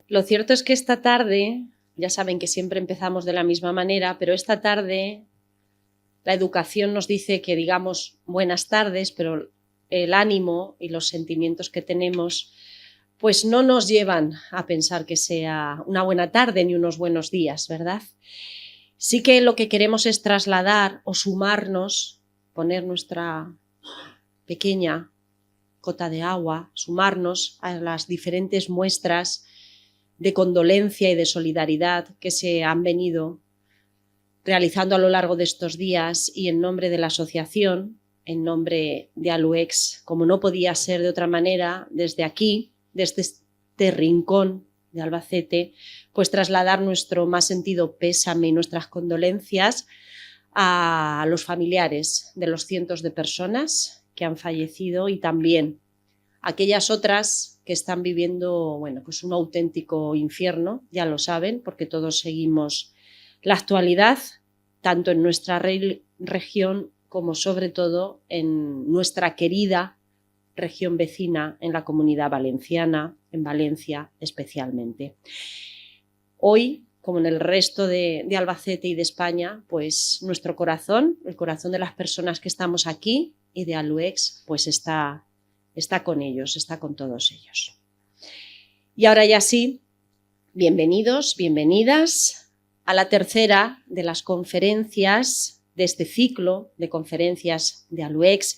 Lo cierto es que esta tarde, ya saben que siempre empezamos de la misma manera, pero esta tarde la educación nos dice que digamos buenas tardes, pero el ánimo y los sentimientos que tenemos pues no nos llevan a pensar que sea una buena tarde ni unos buenos días, ¿verdad? Sí que lo que queremos es trasladar o sumarnos, poner nuestra pequeña gota de agua, sumarnos a las diferentes muestras de condolencia y de solidaridad que se han venido realizando a lo largo de estos días, y en nombre de la asociación, en nombre de Aluex, como no podía ser de otra manera, desde aquí, desde este rincón de Albacete, pues trasladar nuestro más sentido pésame y nuestras condolencias a los familiares de los cientos de personas que han fallecido y también aquellas otras que están viviendo, bueno, pues un auténtico infierno, ya lo saben, porque todos seguimos la actualidad, tanto en nuestra región como sobre todo en nuestra querida región vecina, en la Comunidad Valenciana, en Valencia especialmente. Hoy, como en el resto de Albacete y de España, pues nuestro corazón, el corazón de las personas que estamos aquí y de Aluex, pues está con ellos, está con todos ellos. Y ahora ya sí, bienvenidos, bienvenidas a la tercera de las conferencias de este ciclo de conferencias de Aluex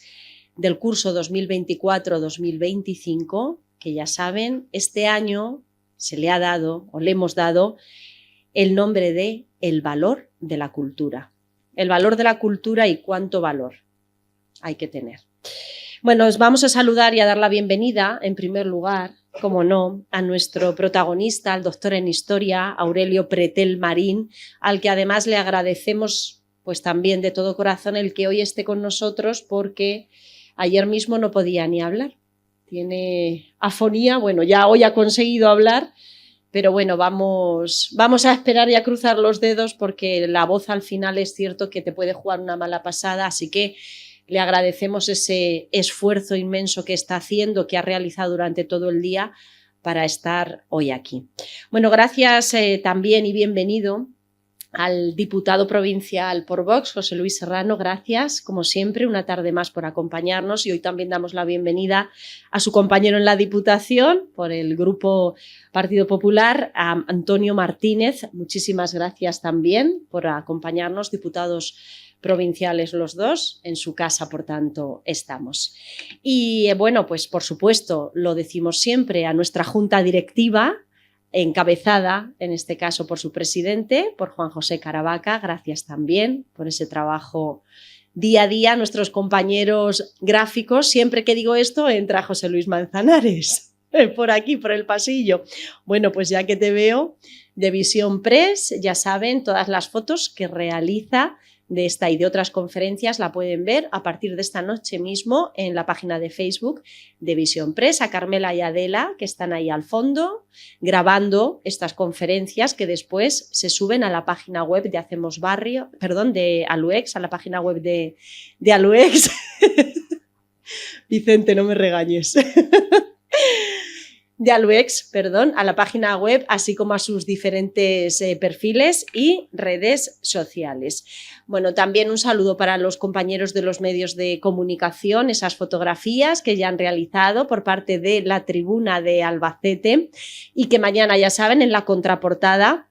del curso 2024-2025, que ya saben, este año se le ha dado o le hemos dado el nombre de El valor de la cultura. El valor de la cultura y cuánto valor hay que tener. Bueno, os vamos a saludar y a dar la bienvenida, en primer lugar, como no, a nuestro protagonista, al doctor en Historia, Aurelio Pretel Marín, al que además le agradecemos pues también de todo corazón el que hoy esté con nosotros, porque ayer mismo no podía ni hablar. Tiene afonía, bueno, ya hoy ha conseguido hablar, pero bueno, vamos a esperar y a cruzar los dedos, porque la voz al final es cierto que te puede jugar una mala pasada, así que le agradecemos ese esfuerzo inmenso que está haciendo, que ha realizado durante todo el día para estar hoy aquí. Bueno, gracias también y bienvenido al diputado provincial por Vox, José Luis Serrano. Gracias, como siempre, una tarde más por acompañarnos, y hoy también damos la bienvenida a su compañero en la Diputación por el Grupo Partido Popular, a Antonio Martínez. Muchísimas gracias también por acompañarnos, diputados provinciales los dos, en su casa, por tanto, estamos. Y bueno, pues por supuesto, lo decimos siempre, a nuestra junta directiva, encabezada en este caso por su presidente, por Juan José Caravaca. Gracias también por ese trabajo día a día. Nuestros compañeros gráficos, siempre que digo esto entra José Luis Manzanares por aquí, por el pasillo. Bueno, pues ya que te veo, de Visión Press, ya saben, todas las fotos que realiza de esta y de otras conferencias la pueden ver a partir de esta noche mismo en la página de Facebook de Visión Press, a Carmela y Adela, que están ahí al fondo grabando estas conferencias, que después se suben a la página web de Hacemos Barrio, perdón, de Aluex, a la página web de Aluex. Vicente, no me regañes. De Aluex, perdón, a la página web, así como a sus diferentes perfiles y redes sociales. Bueno, también un saludo para los compañeros de los medios de comunicación, esas fotografías que ya han realizado por parte de la Tribuna de Albacete, y que mañana, ya saben, en la contraportada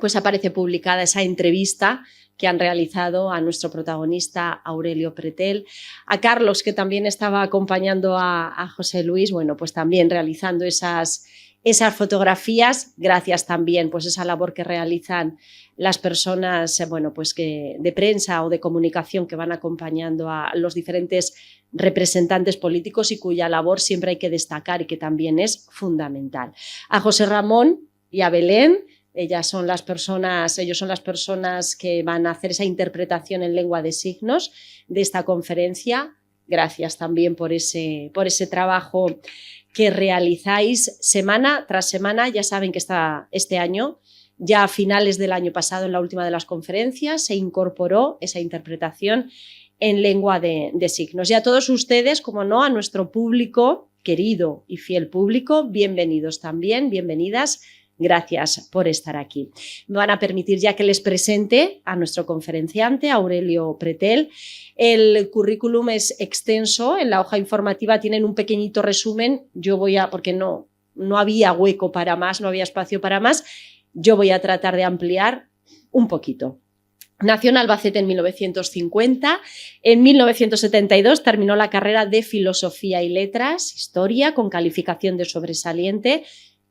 pues aparece publicada esa entrevista que han realizado a nuestro protagonista Aurelio Pretel, a Carlos, que también estaba acompañando a José Luis, bueno, pues también realizando esas fotografías. Gracias también, pues esa labor que realizan las personas, bueno, pues que de prensa o de comunicación que van acompañando a los diferentes representantes políticos, y cuya labor siempre hay que destacar y que también es fundamental. A José Ramón y a Belén. Ellos son las personas que van a hacer esa interpretación en lengua de signos de esta conferencia. Gracias también por ese trabajo que realizáis semana tras semana. Ya saben que este año, ya a finales del año pasado, en la última de las conferencias, se incorporó esa interpretación en lengua de signos. Y a todos ustedes, como no, a nuestro público, querido y fiel público, bienvenidos también, bienvenidas. Gracias por estar aquí. Me van a permitir ya que les presente a nuestro conferenciante, Aurelio Pretel. El currículum es extenso, en la hoja informativa tienen un pequeñito resumen. Yo voy a, porque no había hueco para más, no había espacio para más, yo voy a tratar de ampliar un poquito. Nació en Albacete en 1950, en 1972 terminó la carrera de Filosofía y Letras, Historia, con calificación de sobresaliente,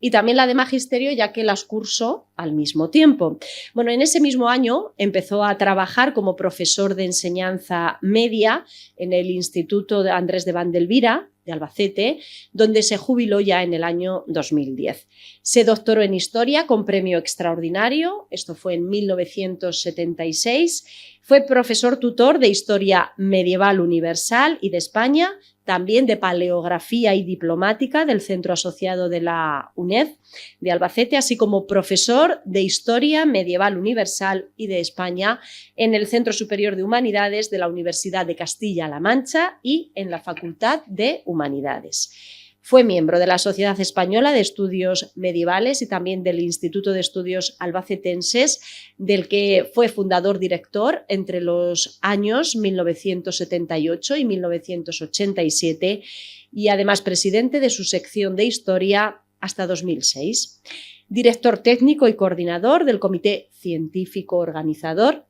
y también la de Magisterio, ya que las cursó al mismo tiempo. Bueno, en ese mismo año empezó a trabajar como profesor de enseñanza media en el Instituto de Andrés de Vandelvira, de Albacete, donde se jubiló ya en el año 2010. Se doctoró en Historia con premio extraordinario, esto fue en 1976. Fue profesor tutor de Historia Medieval Universal y de España, también de Paleografía y Diplomática del Centro Asociado de la UNED de Albacete, así como profesor de Historia Medieval Universal y de España en el Centro Superior de Humanidades de la Universidad de Castilla-La Mancha y en la Facultad de Humanidades. Fue miembro de la Sociedad Española de Estudios Medievales y también del Instituto de Estudios Albacetenses, del que fue fundador-director entre los años 1978 y 1987 y además presidente de su sección de Historia hasta 2006. Director técnico y coordinador del Comité Científico Organizador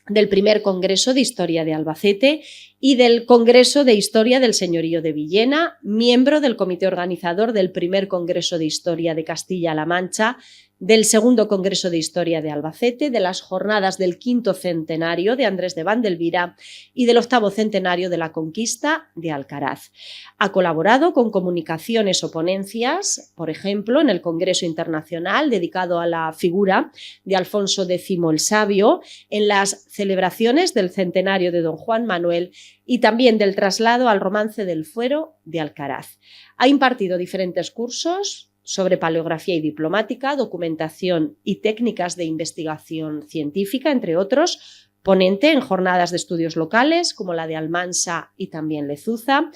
del primer Congreso de Historia de Albacete y del Congreso de Historia del Señorío de Villena, miembro del comité organizador del primer Congreso de Historia de Castilla-La Mancha, del segundo Congreso de Historia de Albacete, de las jornadas del quinto centenario de Andrés de Vandelvira y del octavo centenario de la conquista de Alcaraz. Ha colaborado con comunicaciones o ponencias, por ejemplo, en el Congreso Internacional dedicado a la figura de Alfonso X el Sabio, en las celebraciones del centenario de don Juan Manuel y también del traslado al romance del Fuero de Alcaraz. Ha impartido diferentes cursos sobre paleografía y diplomática, documentación y técnicas de investigación científica, entre otros, ponente en jornadas de estudios locales como la de Almansa y también Lezuza,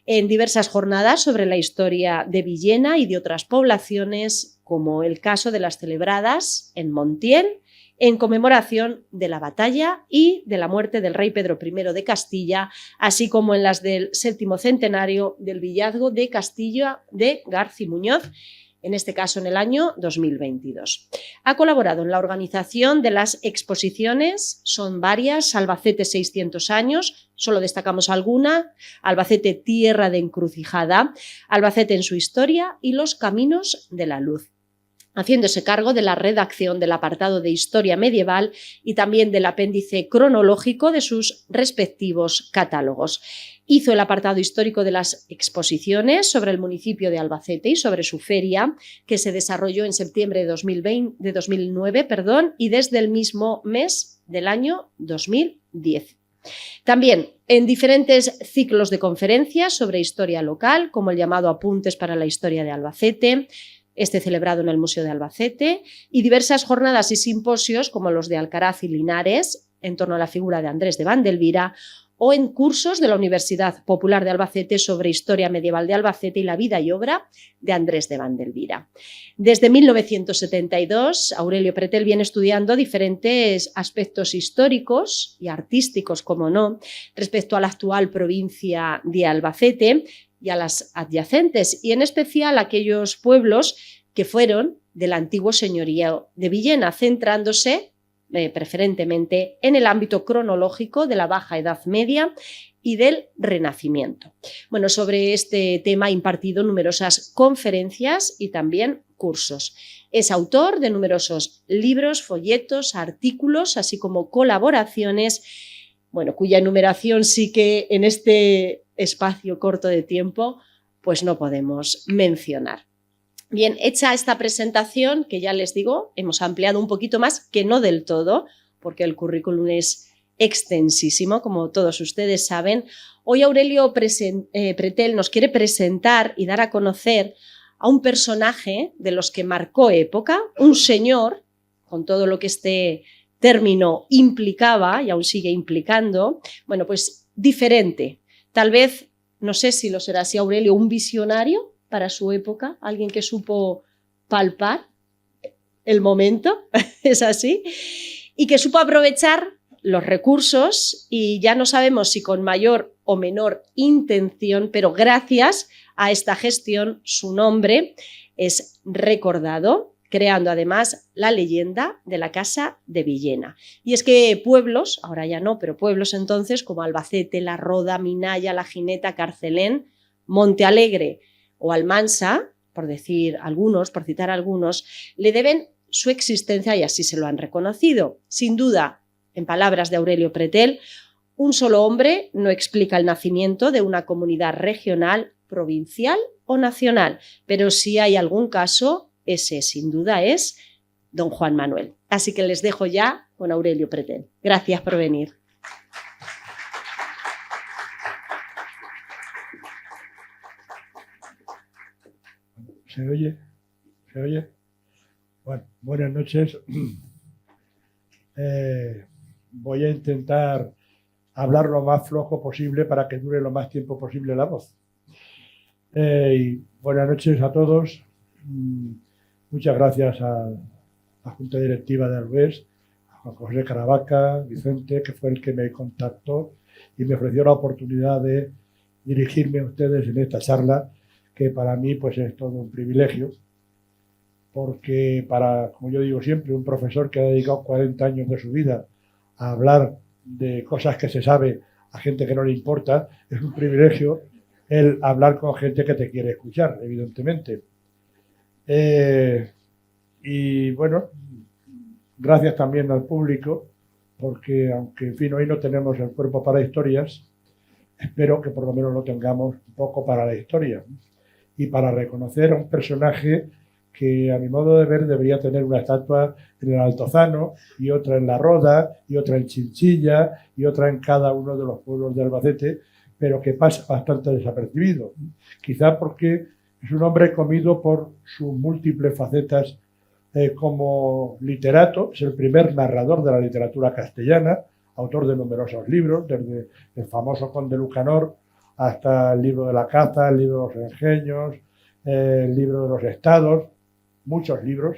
en diversas jornadas sobre la historia de Villena y de otras poblaciones, como el caso de las celebradas en Montiel, en conmemoración de la batalla y de la muerte del rey Pedro I de Castilla, así como en las del séptimo centenario del villazgo de Castilla de Garci Muñoz, en este caso en el año 2022. Ha colaborado en la organización de las exposiciones, son varias: Albacete 600 años, solo destacamos alguna, Albacete Tierra de Encrucijada, Albacete en su historia y Los Caminos de la Luz, haciéndose cargo de la redacción del apartado de Historia Medieval y también del apéndice cronológico de sus respectivos catálogos. Hizo el apartado histórico de las exposiciones sobre el municipio de Albacete y sobre su feria, que se desarrolló en septiembre de 2009 y desde el mismo mes del año 2010. También en diferentes ciclos de conferencias sobre historia local, como el llamado Apuntes para la Historia de Albacete, celebrado en el Museo de Albacete, y diversas jornadas y simposios como los de Alcaraz y Linares, en torno a la figura de Andrés de Vandelvira, o en cursos de la Universidad Popular de Albacete sobre historia medieval de Albacete y la vida y obra de Andrés de Vandelvira. Desde 1972, Aurelio Pretel viene estudiando diferentes aspectos históricos y artísticos, como no, respecto a la actual provincia de Albacete y a las adyacentes, y en especial a aquellos pueblos que fueron del antiguo señorío de Villena, centrándose preferentemente en el ámbito cronológico de la Baja Edad Media y del Renacimiento. Bueno, sobre este tema ha impartido numerosas conferencias y también cursos. Es autor de numerosos libros, folletos, artículos, así como colaboraciones, bueno, cuya enumeración sí que en este espacio corto de tiempo pues no podemos mencionar. Bien, hecha esta presentación, que ya les digo, hemos ampliado un poquito más, que no del todo, porque el currículum es extensísimo, como todos ustedes saben. Hoy Aurelio Pretel nos quiere presentar y dar a conocer a un personaje de los que marcó época, un señor, con todo lo que este término implicaba y aún sigue implicando, bueno, pues diferente. Tal vez, no sé si lo será así, Aurelio, un visionario para su época, alguien que supo palpar el momento, es así, y que supo aprovechar los recursos y ya no sabemos si con mayor o menor intención, pero gracias a esta gestión su nombre es recordado, creando además la leyenda de la Casa de Villena. Y es que pueblos, ahora ya no, pero pueblos entonces como Albacete, La Roda, Minaya, La Gineta, Carcelén, Montealegre o Almansa, por decir algunos, por citar algunos, le deben su existencia y así se lo han reconocido. Sin duda, en palabras de Aurelio Pretel, un solo hombre no explica el nacimiento de una comunidad regional, provincial o nacional, pero si hay algún caso, ese sin duda es don Juan Manuel. Así que les dejo ya con Aurelio Pretel. Gracias por venir. ¿Se oye? ¿Se oye? Bueno, buenas noches. Voy a intentar hablar lo más flojo posible para que dure lo más tiempo posible la voz. Y buenas noches a todos. Muchas gracias a la Junta Directiva de Albés, a Juan José Caravaca, Vicente, que fue el que me contactó y me ofreció la oportunidad de dirigirme a ustedes en esta charla, que para mí pues es todo un privilegio, porque como yo digo siempre, un profesor que ha dedicado 40 años de su vida a hablar de cosas que se sabe a gente que no le importa, es un privilegio el hablar con gente que te quiere escuchar, evidentemente. Y bueno, gracias también al público, porque aunque en fin hoy no tenemos el cuerpo para historias, espero que por lo menos lo tengamos un poco para la historia y para reconocer a un personaje que a mi modo de ver debería tener una estatua en el Altozano y otra en La Roda y otra en Chinchilla y otra en cada uno de los pueblos de Albacete, pero que pasa bastante desapercibido. Quizá porque es un hombre comido por sus múltiples facetas como literato, es el primer narrador de la literatura castellana, autor de numerosos libros, desde el famoso Conde Lucanor hasta el libro de la caza, el libro de los ingenios, el libro de los estados, muchos libros.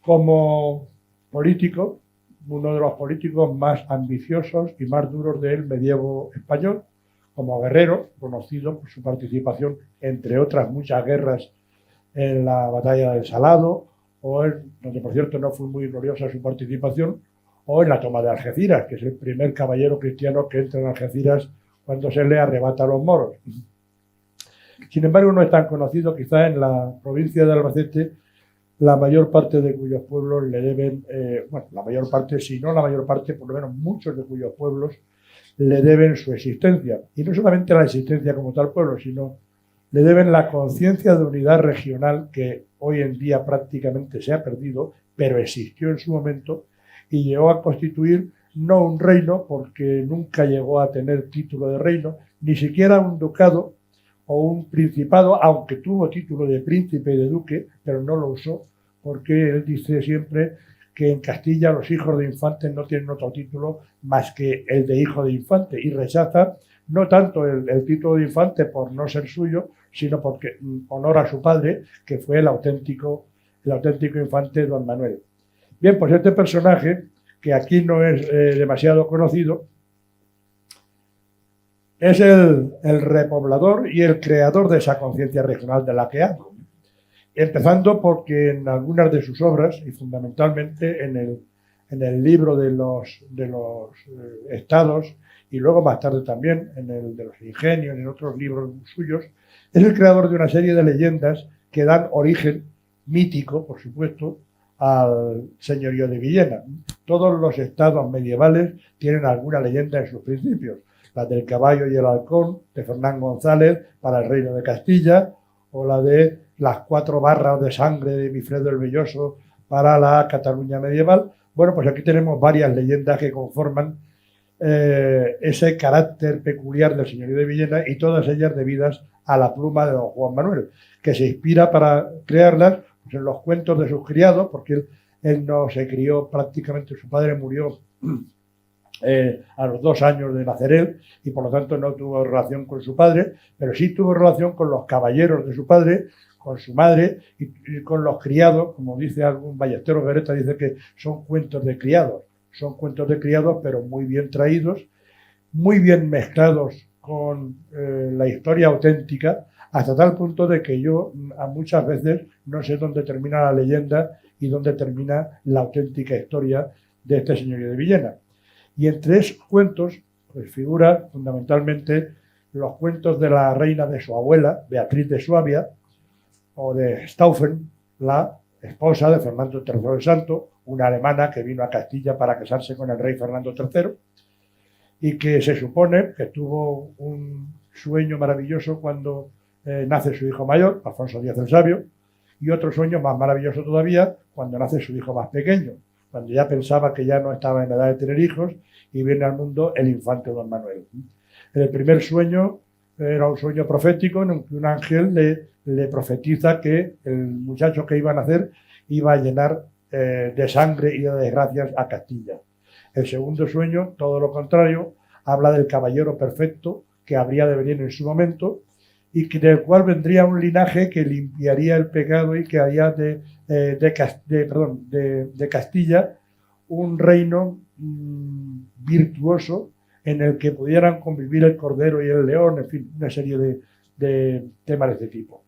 Como político, uno de los políticos más ambiciosos y más duros del medievo español, como guerrero, conocido por su participación, entre otras muchas guerras, en la batalla del Salado, donde por cierto no fue muy gloriosa su participación, o en la toma de Algeciras, que es el primer caballero cristiano que entra en Algeciras cuando se le arrebata a los moros. Sin embargo, no es tan conocido, quizá en la provincia de Albacete, la mayor parte de cuyos pueblos le deben, la mayor parte, si no la mayor parte, por lo menos muchos de cuyos pueblos le deben su existencia. Y no solamente la existencia como tal pueblo, sino le deben la conciencia de unidad regional que hoy en día prácticamente se ha perdido, pero existió en su momento y llegó a constituir no un reino, porque nunca llegó a tener título de reino, ni siquiera un ducado o un principado, aunque tuvo título de príncipe y de duque, pero no lo usó, porque él dice siempre que en Castilla los hijos de infantes no tienen otro título más que el de hijo de infante, y rechaza no tanto el título de infante por no ser suyo, sino porque honora a su padre, que fue el auténtico infante don Manuel. Bien, pues este personaje, que aquí no es demasiado conocido, es el repoblador y el creador de esa conciencia regional de la que hablo. Empezando porque en algunas de sus obras, y fundamentalmente en el libro de los estados, y luego más tarde también en el de los ingenios y en otros libros suyos, es el creador de una serie de leyendas que dan origen mítico, por supuesto, al señorío de Villena. Todos los estados medievales tienen alguna leyenda en sus principios. La del caballo y el halcón, de Fernán González, para el reino de Castilla, o la de las 4 barras de sangre de Mifredo el Belloso para la Cataluña medieval. Bueno, pues aquí tenemos varias leyendas que conforman ese carácter peculiar del señorío de Villena, y todas ellas debidas a la pluma de don Juan Manuel, que se inspira para crearlas pues en los cuentos de sus criados, porque él no se crió prácticamente, su padre murió a los 2 años de nacer él, y por lo tanto no tuvo relación con su padre, pero sí tuvo relación con los caballeros de su padre, con su madre y con los criados. Como dice algún Ballesteros Beretta, dice que son cuentos de criados, pero muy bien traídos, muy bien mezclados con la historia auténtica, hasta tal punto de que yo a muchas veces no sé dónde termina la leyenda y dónde termina la auténtica historia de este señorío de Villena. Y entre esos cuentos pues figura fundamentalmente los cuentos de la reina de su abuela, Beatriz de Suabia, o de Stauffen, la esposa de Fernando III el Santo, una alemana que vino a Castilla para casarse con el rey Fernando III, y que se supone que tuvo un sueño maravilloso cuando nace su hijo mayor, Alfonso X el Sabio, y otro sueño más maravilloso todavía cuando nace su hijo más pequeño, cuando ya pensaba que ya no estaba en edad de tener hijos, y viene al mundo el infante don Manuel. El primer sueño era un sueño profético en el que un ángel le profetiza que el muchacho que iba a nacer iba a llenar de sangre y de desgracias a Castilla. El segundo sueño, todo lo contrario, habla del caballero perfecto que habría de venir en su momento y del cual vendría un linaje que limpiaría el pecado y que haría de Castilla un reino virtuoso en el que pudieran convivir el cordero y el león, en fin, una serie de temas de este tipo.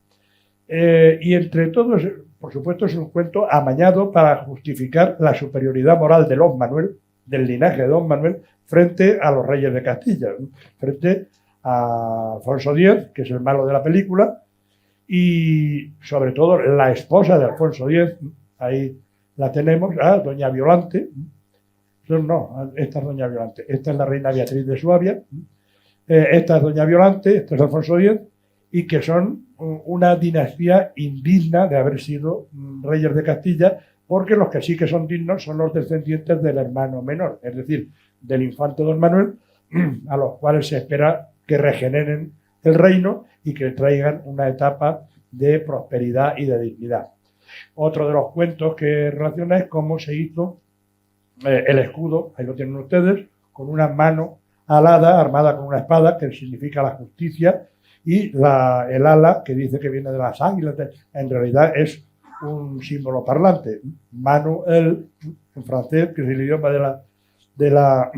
Y entre todos, por supuesto, es un cuento amañado para justificar la superioridad moral de don Manuel, del linaje de don Manuel, frente a los reyes de Castilla, frente a Alfonso X, que es el malo de la película, y sobre todo la esposa de Alfonso X, ahí la tenemos, doña Violante. No, esta es doña Violante, esta es la reina Beatriz de Suabia, esta es doña Violante, este es Alfonso X, y que son una dinastía indigna de haber sido reyes de Castilla, porque los que sí que son dignos son los descendientes del hermano menor, es decir, del infante don Manuel, a los cuales se espera que regeneren el reino y que traigan una etapa de prosperidad y de dignidad. Otro de los cuentos que relaciona es cómo se hizo el escudo, ahí lo tienen ustedes, con una mano alada, armada con una espada, que significa la justicia, y el ala, que dice que viene de las águilas, en realidad es un símbolo parlante. Manuel, en francés, que es el idioma de la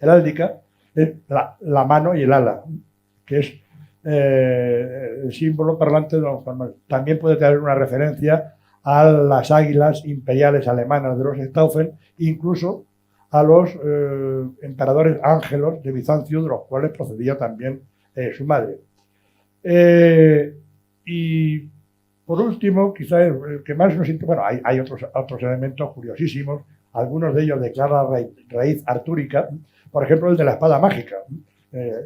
heráldica, es la mano y el ala, que es el símbolo parlante de don Juan Manuel. También puede tener una referencia a las águilas imperiales alemanas de los Stauffen, incluso a los emperadores ángelos de Bizancio, de los cuales procedía también su madre. Y por último, quizás el que más nos interesa, bueno, hay otros elementos curiosísimos, algunos de ellos de clara raíz artúrica, por ejemplo el de la espada mágica.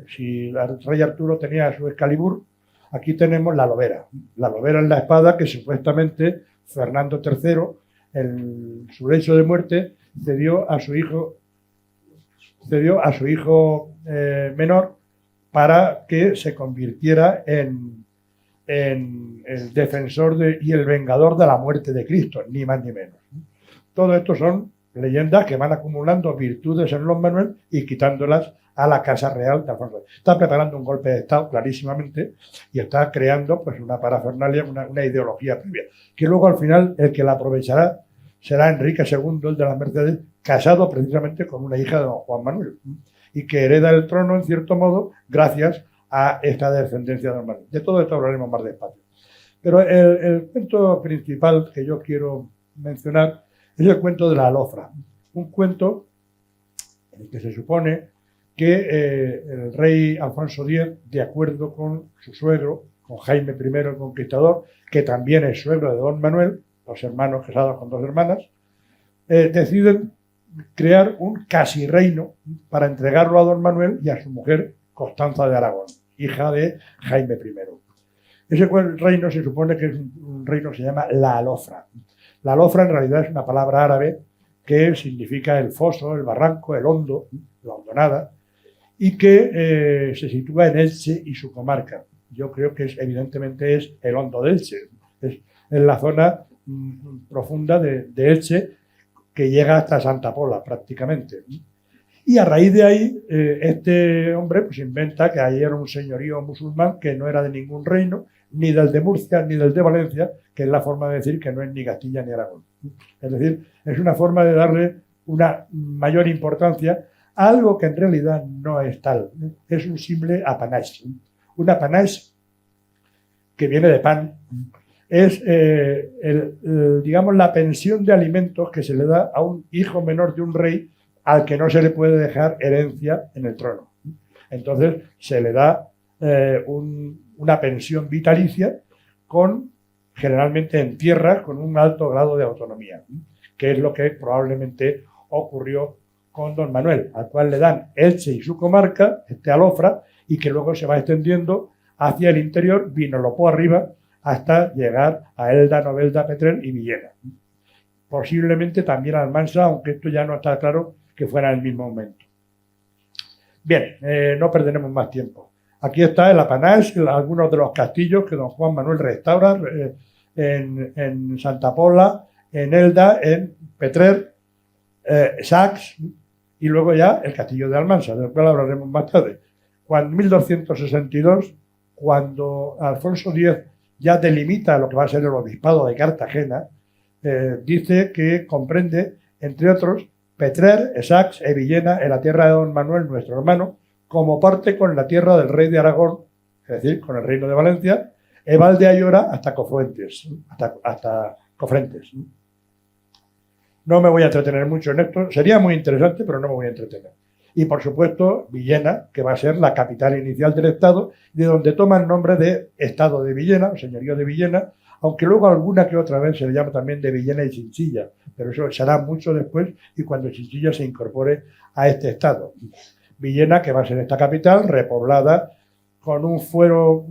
Si el rey Arturo tenía su Excalibur, aquí tenemos la lobera. La lobera es la espada que supuestamente Fernando III, en su lecho de muerte, cedió a su hijo menor para que se convirtiera en el defensor y el vengador de la muerte de Cristo, ni más ni menos. Todo esto son leyendas que van acumulando virtudes en don Manuel y quitándolas a la Casa Real de Alfonso. Está preparando un golpe de Estado clarísimamente y está creando pues una parafernalia, una ideología previa, que luego al final el que la aprovechará será Enrique II, el de las Mercedes, casado precisamente con una hija de don Juan Manuel, y que hereda el trono en cierto modo gracias a esta descendencia de don Manuel. De todo esto hablaremos más despacio. Pero el cuento principal que yo quiero mencionar es el cuento de la Alofra, un cuento en el que se supone que el rey Alfonso X, de acuerdo con su suegro, con Jaime I el Conquistador, que también es suegro de don Manuel, los hermanos casados con dos hermanas, deciden crear un casi reino para entregarlo a don Manuel y a su mujer Constanza de Aragón, hija de Jaime I. Ese reino se supone que es un reino que se llama la Alofra. La Alofra en realidad es una palabra árabe que significa el foso, el barranco, el hondo, la hondonada, y que se sitúa en Elche y su comarca. Yo creo que evidentemente es el hondo de Elche, es en la zona profunda de Elche, que llega hasta Santa Pola prácticamente. Y a raíz de ahí, este hombre pues inventa que ahí era un señorío musulmán que no era de ningún reino, ni del de Murcia, ni del de Valencia, que es la forma de decir que no es ni Castilla ni Aragón. Es decir, es una forma de darle una mayor importancia a algo que en realidad no es tal. Es un simple apanage. Un apanage que viene de pan. Es, digamos, la pensión de alimentos que se le da a un hijo menor de un rey al que no se le puede dejar herencia en el trono. Entonces se le da una pensión vitalicia generalmente en tierras con un alto grado de autonomía, que es lo que probablemente ocurrió con don Manuel, al cual le dan Elche y su comarca, Alofra, y que luego se va extendiendo hacia el interior, Vinolopó arriba, hasta llegar a Elda, Novelda, Petrer y Villena. Posiblemente también Almansa, aunque esto ya no está claro que fuera en el mismo momento. Bien, no perderemos más tiempo. Aquí está el apanage, algunos de los castillos que don Juan Manuel restaura en Santa Pola, en Elda, en Petrer, Sax, y luego ya el castillo de Almansa, del cual hablaremos más tarde. En 1262, cuando Alfonso X ya delimita lo que va a ser el obispado de Cartagena, dice que comprende, entre otros, Petrer, Sax y Villena en la tierra de don Manuel, nuestro hermano, como parte con la tierra del rey de Aragón, es decir, con el reino de Valencia, y Val de Ayora hasta Cofrentes. No me voy a entretener mucho en esto, sería muy interesante, pero no me voy a entretener. Y por supuesto, Villena, que va a ser la capital inicial del Estado, de donde toma el nombre de Estado de Villena, o Señorío de Villena, aunque luego alguna que otra vez se le llama también de Villena y Chinchilla, pero eso será mucho después y cuando Chinchilla se incorpore a este Estado. Villena, que va a ser esta capital, repoblada con un fuero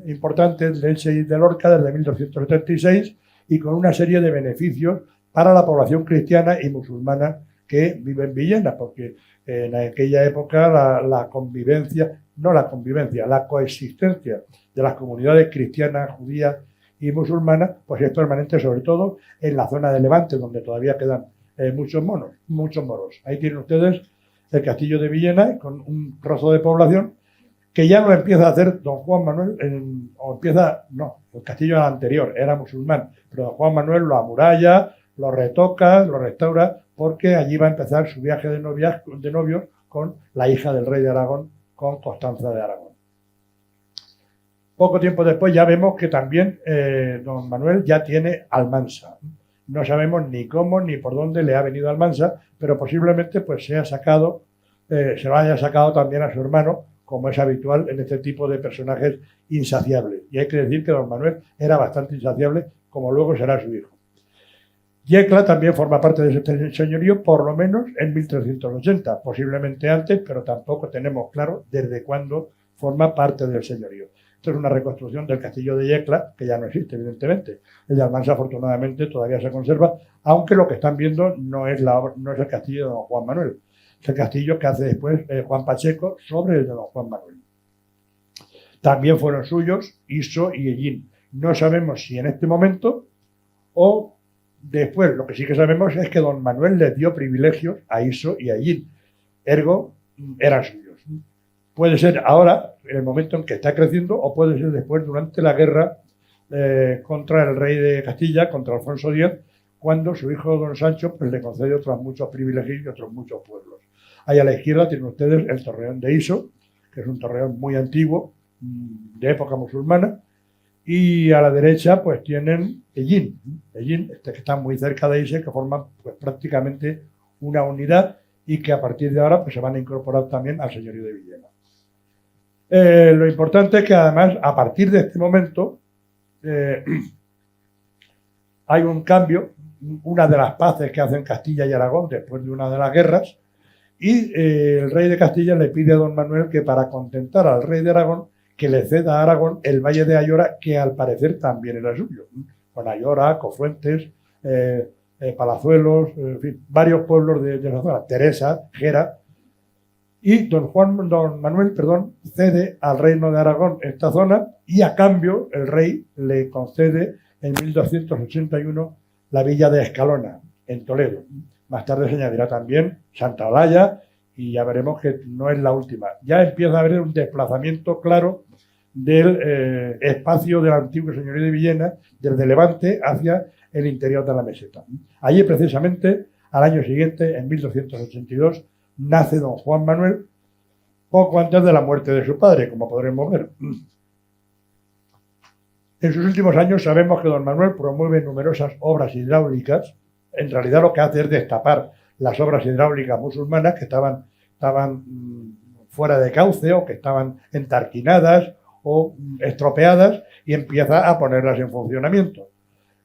importante de Elche y de Lorca desde 1276 y con una serie de beneficios para la población cristiana y musulmana que vive en Villena, porque en aquella época la coexistencia de las comunidades cristianas, judías y musulmanas, pues es permanente, sobre todo en la zona de Levante, donde todavía quedan muchos moros. Ahí tienen ustedes el castillo de Villena, con un trozo de población que ya lo empieza a hacer don Juan Manuel, el castillo anterior era musulmán, pero don Juan Manuel lo amuralla, lo retoca, lo restaura, porque allí va a empezar su viaje de novios con la hija del rey de Aragón, con Constanza de Aragón. Poco tiempo después ya vemos que también don Manuel ya tiene Almansa. No sabemos ni cómo ni por dónde le ha venido Almansa, pero posiblemente pues se lo haya sacado también a su hermano, como es habitual en este tipo de personajes insaciables. Y hay que decir que don Manuel era bastante insaciable, como luego será su hijo. Yecla también forma parte de ese señorío, por lo menos en 1380, posiblemente antes, pero tampoco tenemos claro desde cuándo forma parte del señorío. Esto es una reconstrucción del castillo de Yecla, que ya no existe, evidentemente. El de Almansa, afortunadamente, todavía se conserva, aunque lo que están viendo no es el castillo de don Juan Manuel, es el castillo que hace después Juan Pacheco sobre el de don Juan Manuel. También fueron suyos Iso y Ellín. No sabemos si en este momento o después. Lo que sí que sabemos es que don Manuel les dio privilegios a Iso y a Ellín. Ergo, eran suyos. Puede ser ahora, en el momento en que está creciendo, o puede ser después, durante la guerra contra el rey de Castilla, contra Alfonso X, cuando su hijo don Sancho pues, le concede otros muchos privilegios y otros muchos pueblos. Ahí a la izquierda tienen ustedes el torreón de Iso, que es un torreón muy antiguo, de época musulmana, y a la derecha pues tienen Ellín, que está muy cerca de Ise, que forman pues, prácticamente una unidad y que a partir de ahora pues, se van a incorporar también al señorío de Villena. Lo importante es que además a partir de este momento hay un cambio, una de las paces que hacen Castilla y Aragón después de una de las guerras, y el rey de Castilla le pide a don Manuel que para contentar al rey de Aragón que le ceda a Aragón el valle de Ayora, que al parecer también era suyo, con Ayora, Cofuentes, Palazuelos, en fin, varios pueblos de la zona, Teresa, Gera, y don Manuel cede al reino de Aragón esta zona y a cambio el rey le concede en 1281 la villa de Escalona. en Toledo. Más tarde se añadirá también Santa Olalla y ya veremos que no es la última. Ya empieza a haber un desplazamiento claro del espacio del antiguo señorío de Villena, desde Levante hacia el interior de la meseta. Allí precisamente, al año siguiente, en 1282, nace don Juan Manuel, poco antes de la muerte de su padre, como podremos ver. En sus últimos años sabemos que don Manuel promueve numerosas obras hidráulicas. En realidad lo que hace es destapar las obras hidráulicas musulmanas que estaban fuera de cauce o que estaban entarquinadas o estropeadas y empieza a ponerlas en funcionamiento.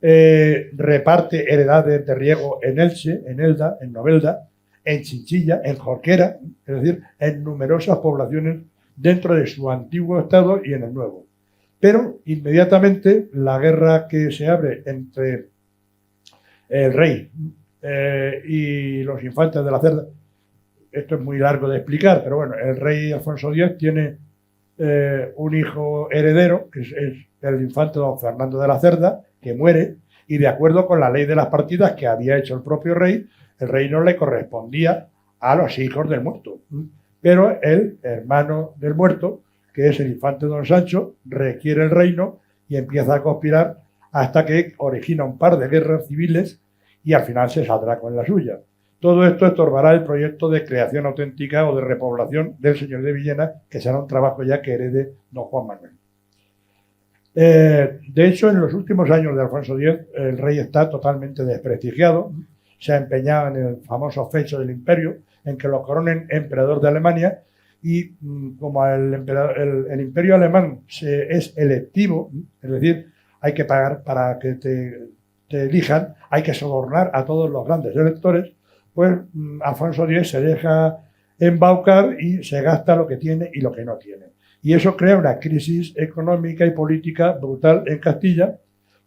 Reparte heredades de riego en Elche, en Elda, en Novelda, en Chinchilla, en Jorquera, es decir, en numerosas poblaciones dentro de su antiguo estado y en el nuevo. Pero inmediatamente la guerra que se abre entre el rey y los infantes de la Cerda, esto es muy largo de explicar, pero bueno, el rey Alfonso X tiene un hijo heredero, que es el infante don Fernando de la Cerda, que muere, y de acuerdo con la ley de las partidas que había hecho el propio rey, el reino le correspondía a los hijos del muerto. Pero el hermano del muerto, que es el infante don Sancho, requiere el reino y empieza a conspirar hasta que origina un par de guerras civiles y al final se saldrá con la suya. Todo esto estorbará el proyecto de creación auténtica o de repoblación del señor de Villena, que será un trabajo ya que herede don Juan Manuel. De hecho, en los últimos años de Alfonso X, el rey está totalmente desprestigiado. Se ha empeñado en el famoso fecho del imperio, en que lo coronen emperador de Alemania, y como el imperio alemán es electivo, es decir, hay que pagar para que te elijan, hay que sobornar a todos los grandes electores, pues Alfonso X se deja embaucar y se gasta lo que tiene y lo que no tiene. Y eso crea una crisis económica y política brutal en Castilla,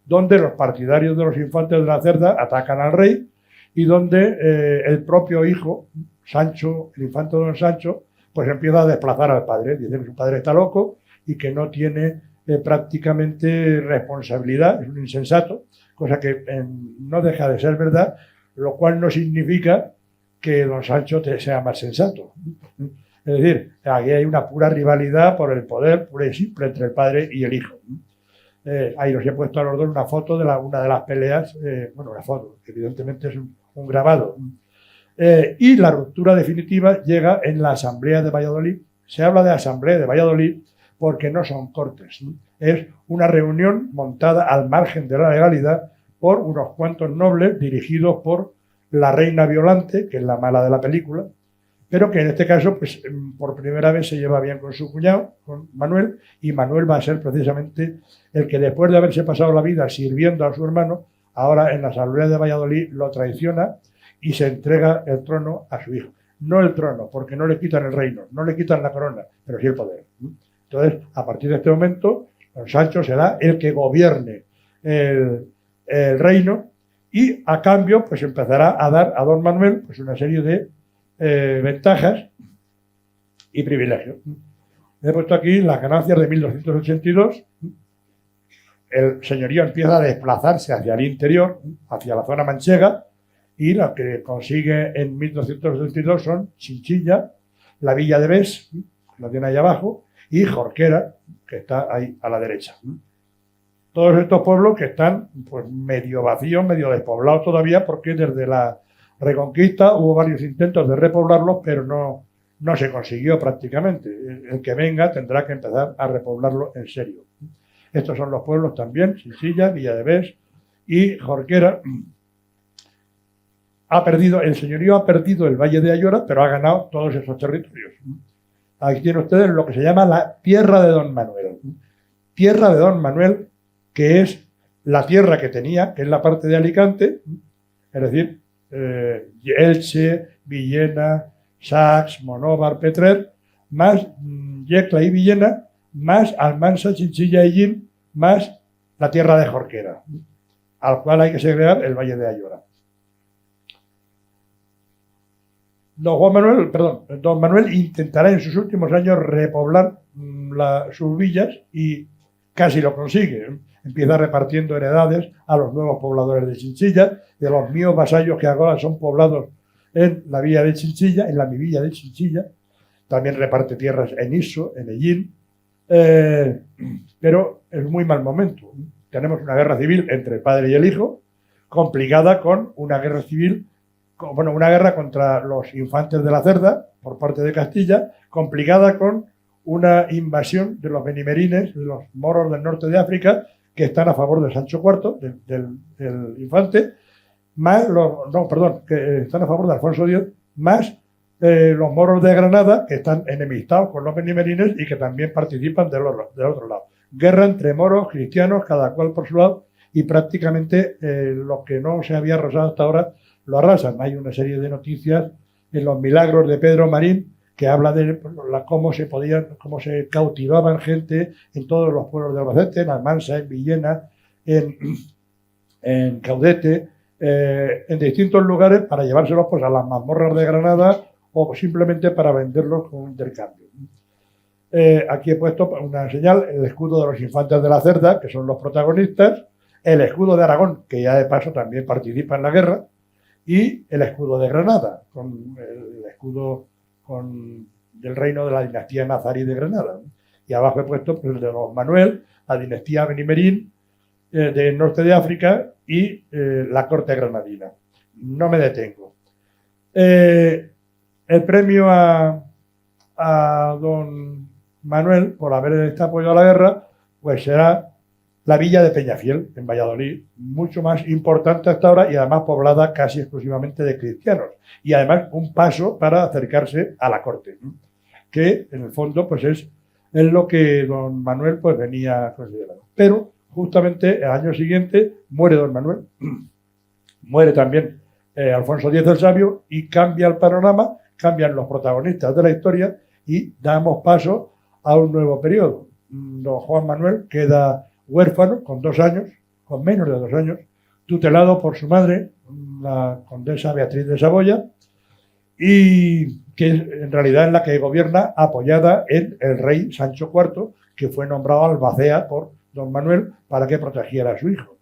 donde los partidarios de los infantes de la Cerda atacan al rey y donde el propio hijo, Sancho, el infante don Sancho, pues empieza a desplazar al padre. Dice que su padre está loco y que no tiene prácticamente responsabilidad, es un insensato, cosa que no deja de ser verdad, lo cual no significa que don Sancho sea más sensato. Es decir, aquí hay una pura rivalidad por el poder, pura y simple, entre el padre y el hijo. Ahí os he puesto a los dos una foto de una de las peleas, bueno, una foto, evidentemente es un grabado. Y la ruptura definitiva llega en la Asamblea de Valladolid. Se habla de Asamblea de Valladolid porque no son cortes. Es una reunión montada al margen de la legalidad por unos cuantos nobles dirigidos por la reina Violante, que es la mala de la película, pero que en este caso, pues por primera vez se lleva bien con su cuñado, con Manuel, y Manuel va a ser precisamente el que después de haberse pasado la vida sirviendo a su hermano, ahora en la Asamblea de Valladolid lo traiciona y se entrega el trono a su hijo. No el trono, porque no le quitan el reino, no le quitan la corona, pero sí el poder. Entonces, a partir de este momento, don Sancho será el que gobierne el reino y a cambio pues empezará a dar a don Manuel pues una serie de ventajas y privilegios. He puesto aquí las ganancias de 1282. El señorío empieza a desplazarse hacia el interior, hacia la zona manchega, y lo que consigue en 1282 son Chinchilla, la villa de Bes, la tiene ahí abajo, y Jorquera, que está ahí a la derecha. Todos estos pueblos que están pues medio vacíos, medio despoblados todavía, porque desde la Reconquista hubo varios intentos de repoblarlos, pero no se consiguió prácticamente. El que venga tendrá que empezar a repoblarlo en serio. Estos son los pueblos también, Chinchilla, Villa de Bes y Jorquera. El señorío ha perdido el Valle de Ayora, pero ha ganado todos esos territorios. Aquí tienen ustedes lo que se llama la tierra de don Manuel. Tierra de don Manuel, que es la tierra que tenía, que es la parte de Alicante, es decir, Elche, Villena, Sax, Monóvar, Petrer, más Yecla y Villena, más Almansa, Chinchilla y Gil, más la tierra de Jorquera, al cual hay que segregar el Valle de Ayora. Don Manuel intentará en sus últimos años repoblar sus villas y casi lo consigue. empieza repartiendo heredades a los nuevos pobladores de Chinchilla, de los míos vasallos que ahora son poblados en la villa de Chinchilla, en la mi villa de Chinchilla. También reparte tierras en Iso, en Ellín, pero es muy mal momento. Tenemos una guerra civil entre el padre y el hijo, complicada con una guerra civil, bueno, una guerra contra los infantes de la Cerda por parte de Castilla, complicada con una invasión de los benimerines, de los moros del norte de África, que están a favor de Sancho IV, del infante, más que están a favor de Alfonso X, más los moros de Granada, que están enemistados con los benimerines y que también participan del otro lado. Guerra entre moros, cristianos, cada cual por su lado, y prácticamente lo que no se había arrasado hasta ahora lo arrasan. Hay una serie de noticias en los milagros de Pedro Marín que habla de cómo se cautivaban gente en todos los pueblos de Albacete, en Almansa, en Villena, en Caudete, en distintos lugares para llevárselos pues a las mazmorras de Granada o simplemente para venderlos con un intercambio. Aquí he puesto una señal, el escudo de los infantes de la Cerda, que son los protagonistas, el escudo de Aragón, que ya de paso también participa en la guerra, y el escudo de Granada, con el escudo del reino de la dinastía nazarí de Granada. Y abajo he puesto pues, el de los Manuel, la dinastía benimerín del norte de África y la corte granadina. No me detengo. El premio a don Manuel por haber apoyado a la guerra, pues será la villa de Peñafiel, en Valladolid, mucho más importante hasta ahora y además poblada casi exclusivamente de cristianos. Y además un paso para acercarse a la corte, ¿no? Que en el fondo pues es lo que don Manuel pues venía considerando. Pero justamente el año siguiente muere don Manuel, muere también Alfonso X el Sabio y cambia el panorama, cambian los protagonistas de la historia y damos paso a un nuevo periodo. Don Juan Manuel queda huérfano con 2 años, con menos de 2 años, tutelado por su madre, la condesa Beatriz de Saboya, y que en realidad es la que gobierna apoyada en el rey Sancho IV, que fue nombrado albacea por don Manuel para que protegiera a su hijo.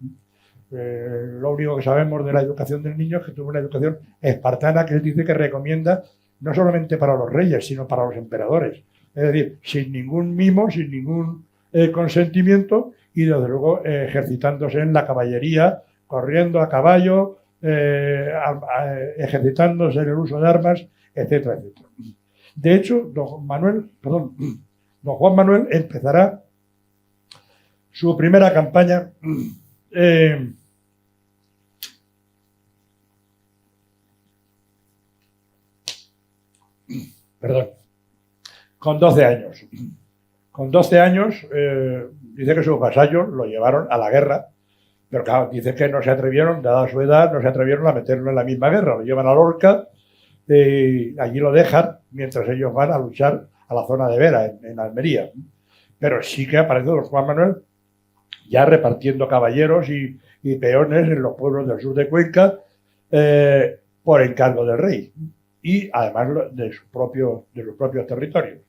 Lo único que sabemos de la educación del niño es que tuvo una educación espartana que él dice que recomienda no solamente para los reyes, sino para los emperadores. Es decir, sin ningún mimo, sin ningún consentimiento y desde luego ejercitándose en la caballería, corriendo a caballo, ejercitándose en el uso de armas, etcétera, etcétera. De hecho, don Juan Manuel empezará su primera campaña con 12 años. Con 12 años dice que sus vasallos lo llevaron a la guerra, pero claro, dice que no se atrevieron, dada su edad, no se atrevieron a meterlo en la misma guerra. Lo llevan a Lorca y allí lo dejan mientras ellos van a luchar a la zona de Vera, en Almería. Pero sí que aparece don Juan Manuel ya repartiendo caballeros y peones en los pueblos del sur de Cuenca por encargo del rey y además de sus propios territorios.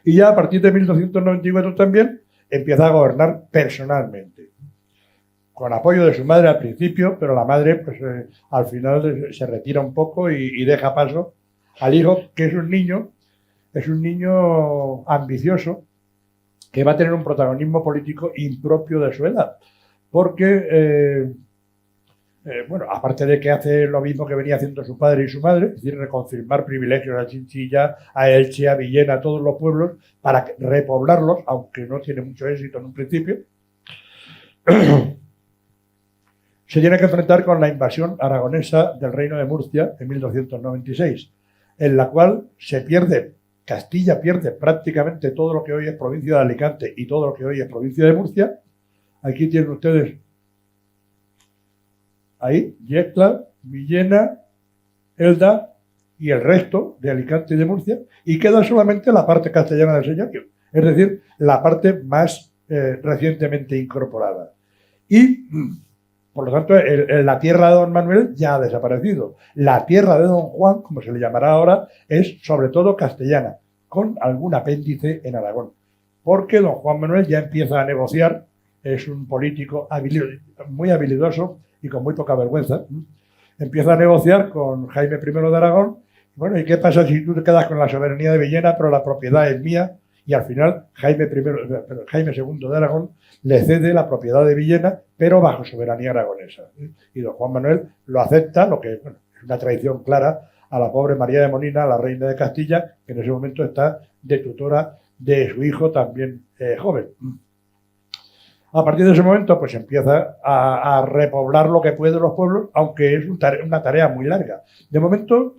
Y ya a partir de 1294 también empieza a gobernar personalmente, con apoyo de su madre al principio, pero la madre pues, al final se retira un poco y deja paso al hijo, que es un niño ambicioso, que va a tener un protagonismo político impropio de su edad, porque, bueno, aparte de que hace lo mismo que venía haciendo su padre y su madre, es decir, reconfirmar privilegios a Chinchilla, a Elche, a Villena, a todos los pueblos, para repoblarlos, aunque no tiene mucho éxito en un principio, se tiene que enfrentar con la invasión aragonesa del Reino de Murcia en 1296, en la cual Castilla pierde prácticamente todo lo que hoy es provincia de Alicante y todo lo que hoy es provincia de Murcia. Aquí tienen ustedes, ahí, Yecla, Villena, Elda y el resto de Alicante y de Murcia, y queda solamente la parte castellana del señorío, es decir, la parte más recientemente incorporada. Y, por lo tanto, la tierra de don Manuel ya ha desaparecido. La tierra de don Juan, como se le llamará ahora, es sobre todo castellana, con algún apéndice en Aragón, porque don Juan Manuel ya empieza a negociar es un político muy habilidoso y con muy poca vergüenza. Empieza a negociar con Jaime I de Aragón. Bueno, ¿y qué pasa si tú te quedas con la soberanía de Villena, pero la propiedad es mía? Y al final Jaime II de Aragón le cede la propiedad de Villena, pero bajo soberanía aragonesa. Y don Juan Manuel lo acepta, lo que es una traición clara a la pobre María de Molina, la reina de Castilla, que en ese momento está de tutora de su hijo también joven. A partir de ese momento, pues empieza a repoblar lo que puede los pueblos, aunque es una tarea muy larga. De momento,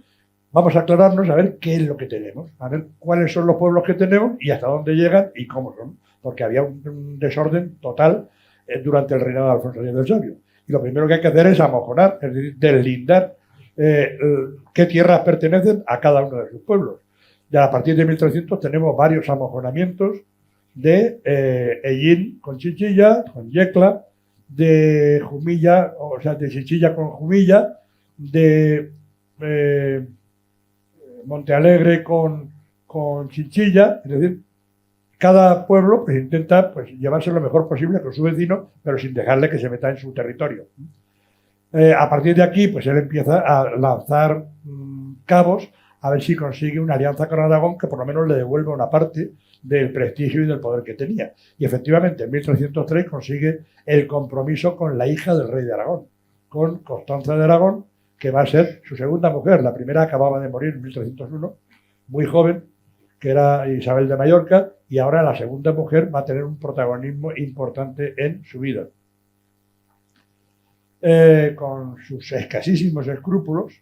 vamos a aclararnos a ver qué es lo que tenemos, a ver cuáles son los pueblos que tenemos y hasta dónde llegan y cómo son, porque había un desorden total durante el reinado de Alfonso X el Sabio. Y lo primero que hay que hacer es amojonar, es decir, deslindar qué tierras pertenecen a cada uno de sus pueblos. Ya a partir de 1300 tenemos varios amojonamientos de Ellín con Chinchilla, con Yecla, de Jumilla, o sea, de Chinchilla con Jumilla, de Montealegre con Chinchilla. Es decir, cada pueblo pues, intenta pues, llevarse lo mejor posible con su vecino, pero sin dejarle que se meta en su territorio. A partir de aquí, pues él empieza a lanzar cabos a ver si consigue una alianza con Aragón que por lo menos le devuelva una parte del prestigio y del poder que tenía. Y efectivamente, en 1303 consigue el compromiso con la hija del rey de Aragón, con Constanza de Aragón, que va a ser su segunda mujer. La primera acababa de morir en 1301, muy joven, que era Isabel de Mallorca, y ahora la segunda mujer va a tener un protagonismo importante en su vida. Con sus escasísimos escrúpulos,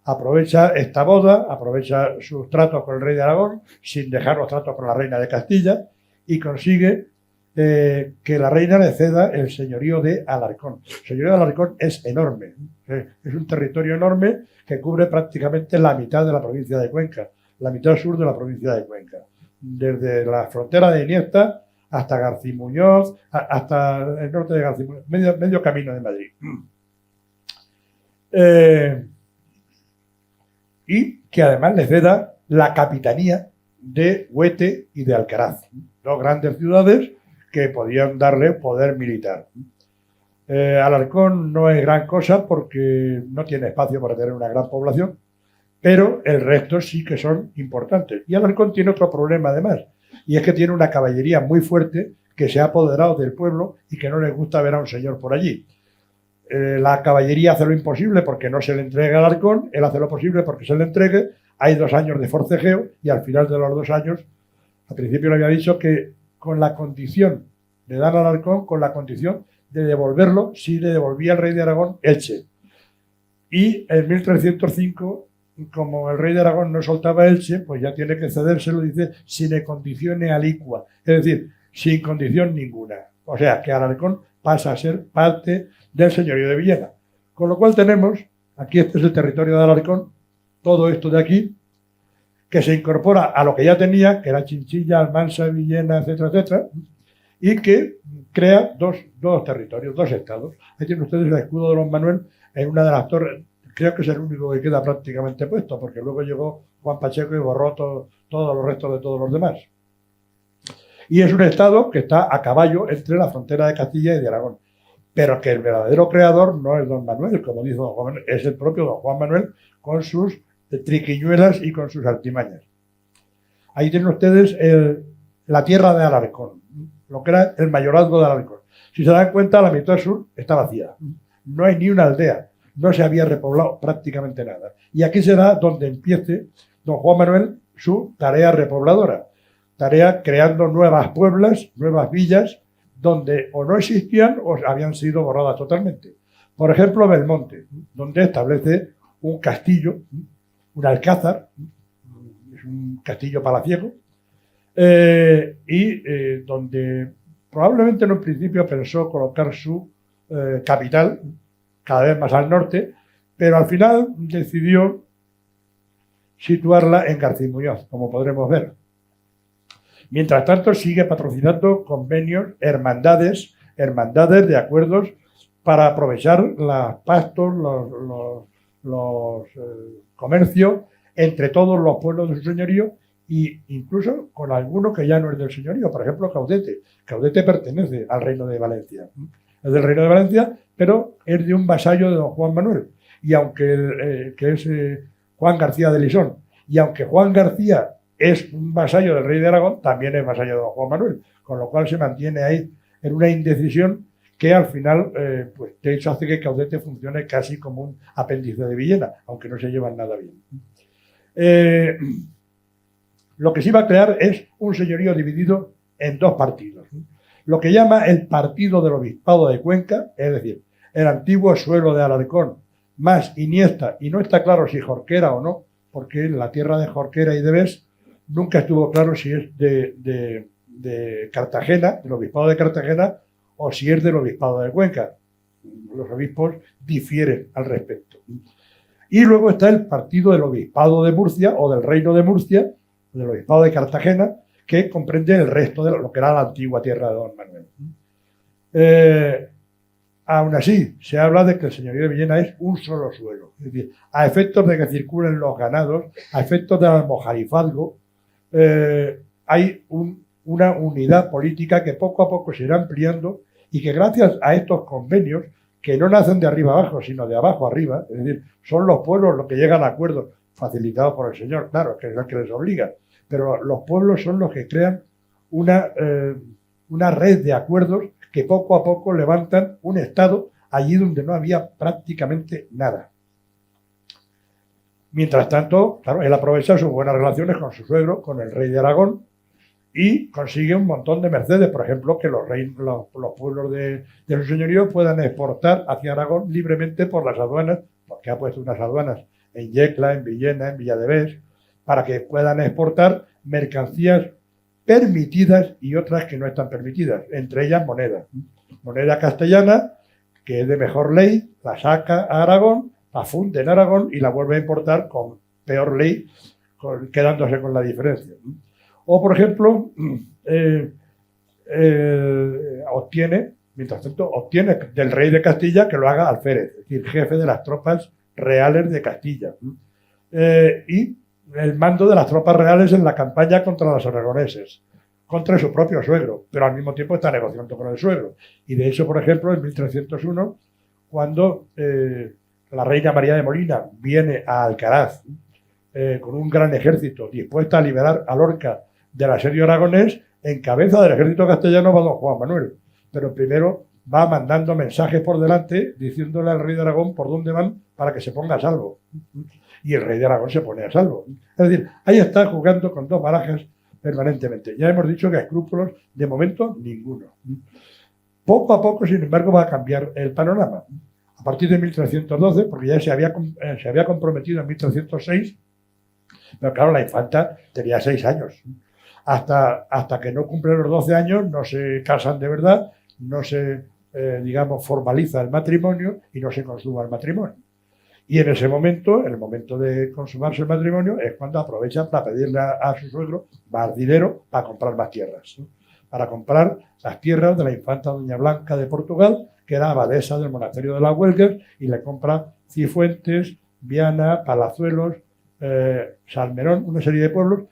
aprovecha esta boda, aprovecha sus tratos con el rey de Aragón, sin dejar los tratos con la reina de Castilla, y consigue que la reina le ceda el señorío de Alarcón. El señorío de Alarcón es enorme, es un territorio enorme que cubre prácticamente la mitad de la provincia de Cuenca, la mitad sur de la provincia de Cuenca, desde la frontera de Iniesta hasta Garcimuñoz, hasta el norte de Garcimuñoz, medio camino de Madrid. Y que además le ceda la capitanía de Huete y de Alcaraz, dos grandes ciudades que podían darle poder militar. Alarcón no es gran cosa porque no tiene espacio para tener una gran población, pero el resto sí que son importantes. Y Alarcón tiene otro problema además, y es que tiene una caballería muy fuerte que se ha apoderado del pueblo y que no les gusta ver a un señor por allí. La caballería hace lo imposible porque no se le entrega a Alarcón, él hace lo posible porque se le entregue. Hay 2 años de forcejeo y al final de los 2 años, al principio le había dicho que con la condición de dar a Alarcón, con la condición de devolverlo si le devolvía el rey de Aragón Elche. Y en 1305, como el rey de Aragón no soltaba Elche, pues ya tiene que cedérselo, dice, sine conditione aliqua, es decir, sin condición ninguna. O sea, que Alarcón pasa a ser parte del señorío de Villena. Con lo cual tenemos, aquí este es el territorio de Alarcón, todo esto de aquí, que se incorpora a lo que ya tenía, que era Chinchilla, Almansa, Villena, etcétera, etcétera, y que crea dos territorios, 2 estados. Ahí tienen ustedes el escudo de don Manuel en una de las torres, creo que es el único que queda prácticamente puesto, porque luego llegó Juan Pacheco y borró todos los restos de todos los demás. Y es un estado que está a caballo entre la frontera de Castilla y de Aragón. Pero que el verdadero creador no es don Manuel, como dice don Juan Manuel, es el propio don Juan Manuel con sus triquiñuelas y con sus artimañas. Ahí tienen ustedes la tierra de Alarcón, lo que era el mayorazgo de Alarcón. Si se dan cuenta, la mitad sur está vacía. No hay ni una aldea, no se había repoblado prácticamente nada. Y aquí será donde empiece don Juan Manuel su tarea repobladora, tarea creando nuevas pueblas, nuevas villas, donde o no existían o habían sido borradas totalmente. Por ejemplo, Belmonte, donde establece un castillo, un alcázar, es un castillo palaciego, donde probablemente en un principio pensó colocar su capital cada vez más al norte, pero al final decidió situarla en Garcimuñoz, como podremos ver. Mientras tanto, sigue patrocinando convenios, hermandades de acuerdos para aprovechar los pastos, los comercios entre todos los pueblos de su señorío e incluso con alguno que ya no es del señorío, por ejemplo Caudete. Caudete pertenece al Reino de Valencia, es del Reino de Valencia, pero es de un vasallo de don Juan Manuel, y aunque que es Juan García de Lisón, y aunque Juan García es un vasallo del rey de Aragón, también es vasallo de don Juan Manuel, con lo cual se mantiene ahí en una indecisión que al final, pues de hecho hace que Caudete funcione casi como un apéndice de Villena, aunque no se llevan nada bien. Lo que se iba a crear es un señorío dividido en dos partidos. Lo que llama el partido del obispado de Cuenca, es decir, el antiguo suelo de Alarcón, más Iniesta, y no está claro si Jorquera o no, porque en la tierra de Jorquera y de Bes nunca estuvo claro si es de Cartagena, del obispado de Cartagena, o si es del obispado de Cuenca. Los obispos difieren al respecto. Y luego está el partido del obispado de Murcia, o del reino de Murcia, del obispado de Cartagena, que comprende el resto de lo que era la antigua tierra de don Manuel. Aún así, se habla de que el señorío de Villena es un solo suelo, es decir, a efectos de que circulen los ganados, a efectos del almojarifazgo, hay una unidad política que poco a poco se irá ampliando y que gracias a estos convenios, que no nacen de arriba abajo, sino de abajo arriba, es decir, son los pueblos los que llegan a acuerdos facilitados por el señor, claro, que es el que les obliga, pero los pueblos son los que crean una red de acuerdos que poco a poco levantan un estado allí donde no había prácticamente nada. Mientras tanto, claro, él aprovecha sus buenas relaciones con su suegro, con el rey de Aragón, y consigue un montón de mercedes, por ejemplo, que los pueblos de su señorío puedan exportar hacia Aragón libremente por las aduanas, porque ha puesto unas aduanas en Yecla, en Villena, en Villadevés, para que puedan exportar mercancías permitidas y otras que no están permitidas, entre ellas moneda. Moneda castellana, que es de mejor ley, la saca a Aragón, la funde en Aragón y la vuelve a importar con peor ley, quedándose con la diferencia. O, por ejemplo, mientras tanto, obtiene del rey de Castilla que lo haga alférez, es decir, jefe de las tropas reales de Castilla. Y el mando de las tropas reales en la campaña contra los aragoneses, contra su propio suegro, pero al mismo tiempo está negociando con el suegro. Y de hecho, por ejemplo, en 1301, cuando la reina María de Molina viene a Alcaraz con un gran ejército dispuesta a liberar a Lorca del asedio aragonés, en cabeza del ejército castellano va don Juan Manuel, pero primero va mandando mensajes por delante diciéndole al rey de Aragón por dónde van para que se ponga a salvo. Y el rey de Aragón se pone a salvo. Es decir, ahí está jugando con dos barajas permanentemente. Ya hemos dicho que escrúpulos, de momento, ninguno. Poco a poco, sin embargo, va a cambiar el panorama. A partir de 1312, porque ya se había comprometido en 1306, pero claro, la infanta tenía 6 años. Hasta que no cumplen los 12 años, no se casan de verdad, no se, formaliza el matrimonio y no se consuma el matrimonio. Y en ese momento, en el momento de consumarse el matrimonio, es cuando aprovecha para pedirle a su suegro más dinero para comprar más tierras, ¿no? Para comprar las tierras de la infanta Doña Blanca de Portugal, que era abadesa del monasterio de las Huelgas, y le compra Cifuentes, Viana, Palazuelos, Salmerón, una serie de pueblos,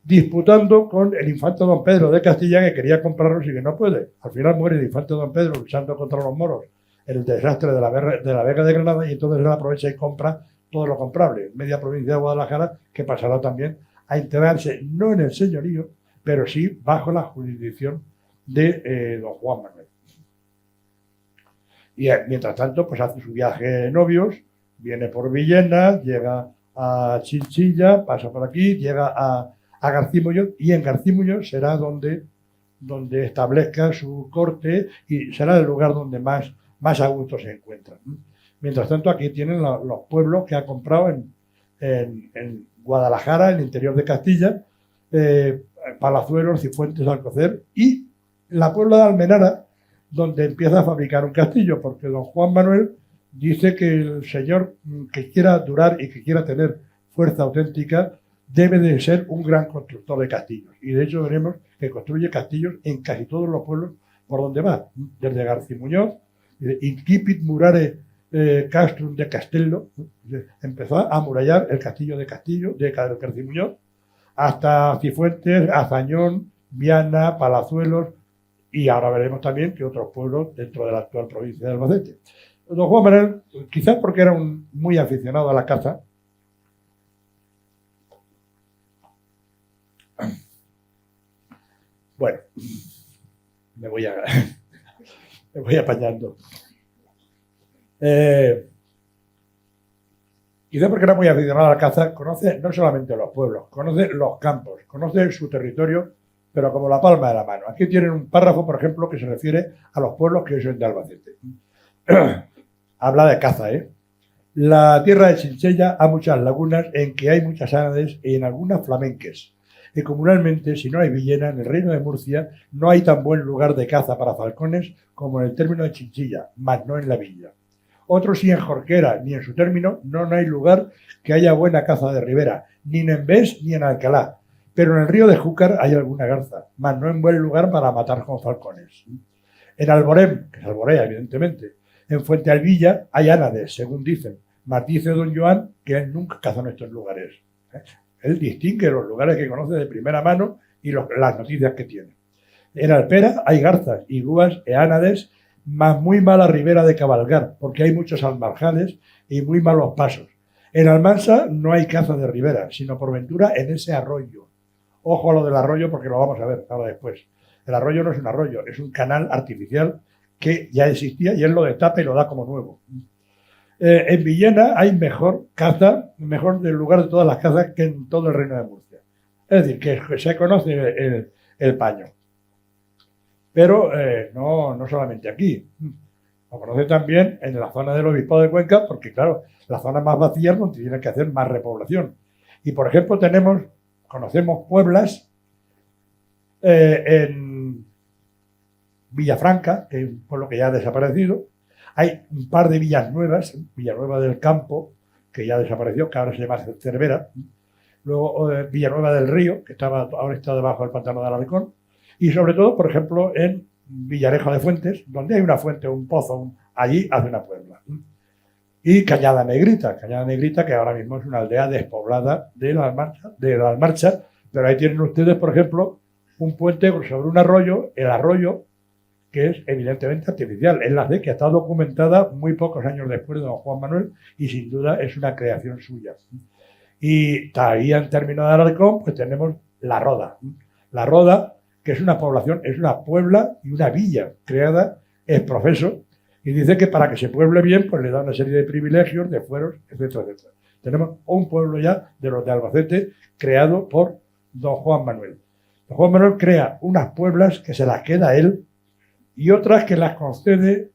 disputando con el infante don Pedro de Castilla, que quería comprarlos y que no puede. Al final muere el infante don Pedro luchando contra los moros en el desastre de la Vega de Granada, y entonces él aprovecha y compra todo lo comprable, media provincia de Guadalajara, que pasará también a integrarse, no en el señorío, pero sí bajo la jurisdicción de don Juan Manuel. Y mientras tanto, pues hace su viaje de novios, viene por Villena, llega a Chinchilla, pasa por aquí, llega a García-Muñoz, y en García-Muñoz será donde establezca su corte y será el lugar donde más a gusto se encuentran. Mientras tanto, aquí tienen los pueblos que ha comprado en Guadalajara, en el interior de Castilla, Palazuelos, Cifuentes, Alcocer, y la Puebla de Almenara, donde empieza a fabricar un castillo, porque don Juan Manuel dice que el señor que quiera durar y que quiera tener fuerza auténtica debe de ser un gran constructor de castillos. Y de hecho veremos que construye castillos en casi todos los pueblos por donde va, desde García-Muñoz, Incipit murare castrum de Castello, empezó a amurallar el castillo de García-Muñoz, hasta Cifuentes, Azañón, Viana, Palazuelos, y ahora veremos también que otros pueblos dentro de la actual provincia de Albacete. Don Juan Manuel, quizás porque era muy aficionado a la caza, bueno, me voy apañando. Quizás porque era muy aficionado a la caza, conoce no solamente los pueblos, conoce los campos, conoce su territorio, pero como la palma de la mano. Aquí tienen un párrafo, por ejemplo, que se refiere a los pueblos que hoy son de Albacete. Habla de caza, ¿eh? La tierra de Chinchilla ha muchas lagunas en que hay muchas ánades y en algunas flamenques. Y comunalmente, si no hay villena, en el Reino de Murcia no hay tan buen lugar de caza para falcones como en el término de Chinchilla, mas no en la villa. Otro sí en Jorquera, ni en su término, no hay lugar que haya buena caza de ribera, ni en Envés ni en Alcalá. Pero en el río de Júcar hay alguna garza, mas no en buen lugar para matar con falcones. En Alborém, que es Alborea, evidentemente, en Fuente Alvilla hay ánades, según dicen, mas dice don Joan que él nunca caza en estos lugares. Él distingue los lugares que conoce de primera mano y las noticias que tiene. En Alpera hay garzas, iglúas e ánades, mas muy mala ribera de cabalgar, porque hay muchos almarjales y muy malos pasos. En Almansa no hay caza de ribera, sino por ventura en ese arroyo. Ojo a lo del arroyo porque lo vamos a ver ahora después. El arroyo no es un arroyo, es un canal artificial que ya existía y él lo destapa y lo da como nuevo. En Villena hay mejor caza, mejor del lugar de todas las cazas que en todo el Reino de Murcia. Es decir, que se conoce el paño. Pero no solamente aquí. Lo conoce también en la zona del Obispado de Cuenca, porque claro, las zonas más vacías donde tienen que hacer más repoblación. Y por ejemplo conocemos pueblas en Villafranca, que es un pueblo que ya ha desaparecido. Hay un par de villas nuevas, Villanueva del Campo, que ya desapareció, que ahora se llama Cervera. Luego Villanueva del Río, que ahora está debajo del pantano de Alarcón. Y sobre todo, por ejemplo, en Villarejo de Fuentes, donde hay una fuente, un pozo, allí hace una puebla. Y Cañada Negrita, que ahora mismo es una aldea despoblada de la Almarcha, pero ahí tienen ustedes, por ejemplo, un puente sobre un arroyo, el arroyo, que es evidentemente artificial, es la que está documentada muy pocos años después de don Juan Manuel y sin duda es una creación suya. Y todavía en términos de Alarcón, pues tenemos La Roda. La Roda, que es una población, es una puebla y una villa creada ex profeso, y dice que para que se pueble bien, pues le da una serie de privilegios, de fueros, etcétera, etcétera. Tenemos un pueblo ya de los de Albacete creado por don Juan Manuel. Don Juan Manuel crea unas pueblas que se las queda él y otras que las concede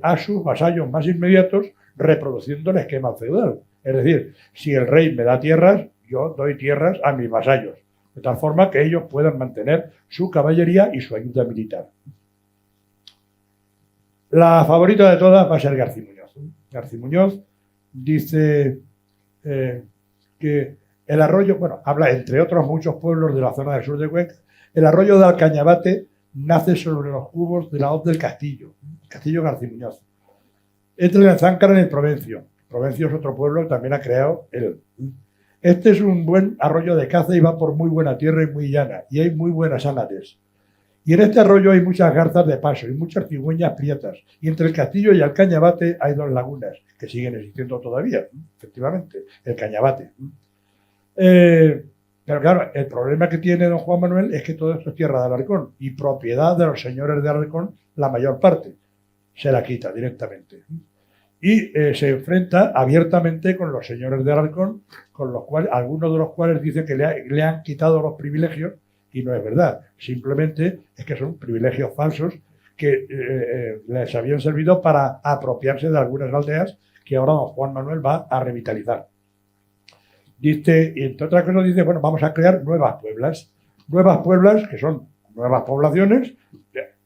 a sus vasallos más inmediatos, reproduciendo el esquema feudal. Es decir, si el rey me da tierras, yo doy tierras a mis vasallos, de tal forma que ellos puedan mantener su caballería y su ayuda militar. La favorita de todas va a ser Garcimuñoz. Garcimuñoz dice que el arroyo, habla entre otros muchos pueblos de la zona del sur de Cuenca, el arroyo de Alcañabate nace sobre los cubos de la hoz del Castillo, Castillo Garcimuñoz. Entra en Záncara en el Provencio. Provencio es otro pueblo que también ha creado él. Este es un buen arroyo de caza y va por muy buena tierra y muy llana, y hay muy buenas ánades. Y en este arroyo hay muchas garzas de paso y muchas cigüeñas prietas. Y entre el Castillo y el Cañabate hay dos lagunas que siguen existiendo todavía, efectivamente, el Cañabate. Pero claro, el problema que tiene don Juan Manuel es que todo esto es tierra de Alarcón y propiedad de los señores de Alarcón, la mayor parte. Se la quita directamente. Y se enfrenta abiertamente con los señores de Alarcón, con los cuales, algunos de los cuales dicen que le han quitado los privilegios, y no es verdad. Simplemente es que son privilegios falsos que les habían servido para apropiarse de algunas aldeas que ahora don Juan Manuel va a revitalizar. Dice, y entre otras cosas dice, vamos a crear nuevas pueblas que son nuevas poblaciones,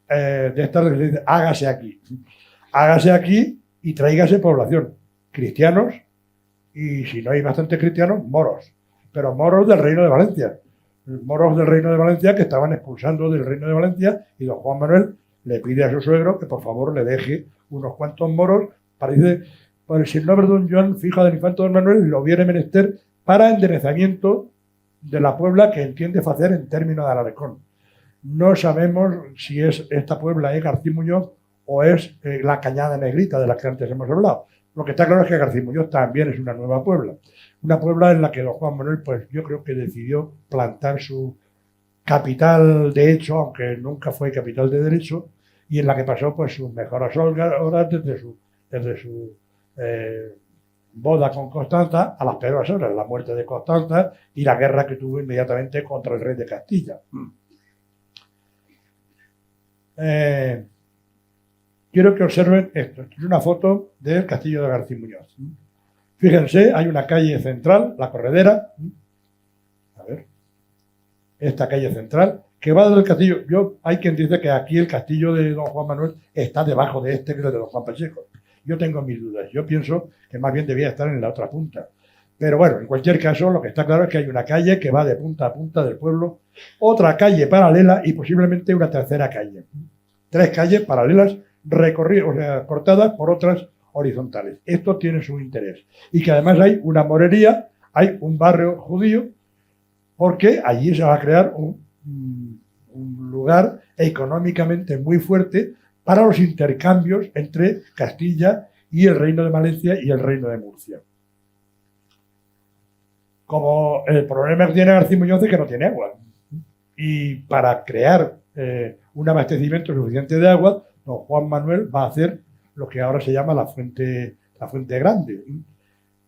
de estas que se dice, hágase aquí y tráigase población, cristianos, y si no hay bastantes cristianos, moros, pero moros del Reino de Valencia, moros del Reino de Valencia que estaban expulsando del Reino de Valencia, y don Juan Manuel le pide a su suegro que por favor le deje unos cuantos moros, parece, por el sin nombre de don Joan, fija del infante don Manuel, lo viene menester para enderezamiento de la Puebla que entiende hacer en términos de Alarcón. No sabemos si esta Puebla es García Muñoz o es la Cañada Negrita de la que antes hemos hablado. Lo que está claro es que García Muñoz también es una nueva Puebla. Una Puebla en la que don Juan Manuel, pues yo creo que decidió plantar su capital de hecho, aunque nunca fue capital de derecho, y en la que pasó pues sus mejores horas desde su boda con Constanza a las peores horas, la muerte de Constanza y la guerra que tuvo inmediatamente contra el rey de Castilla. Quiero que observen esto. Esto es una foto del castillo de García Muñoz. Fíjense, hay una calle central, la Corredera. A ver. Esta calle central, que va del castillo. Hay quien dice que aquí el castillo de don Juan Manuel está debajo de este, que es el de don Juan Pacheco. Yo tengo mis dudas. Yo pienso que más bien debía estar en la otra punta. Pero bueno, en cualquier caso, lo que está claro es que hay una calle que va de punta a punta del pueblo, otra calle paralela y posiblemente una tercera calle. 3 calles paralelas recorridas, o sea, cortadas por otras horizontales. Esto tiene su interés. Y que además hay una morería, hay un barrio judío, porque allí se va a crear un lugar económicamente muy fuerte para los intercambios entre Castilla y el Reino de Valencia y el Reino de Murcia. Como el problema que tiene García Muñoz es que no tiene agua. Y para crear un abastecimiento suficiente de agua, don Juan Manuel va a hacer lo que ahora se llama la fuente grande.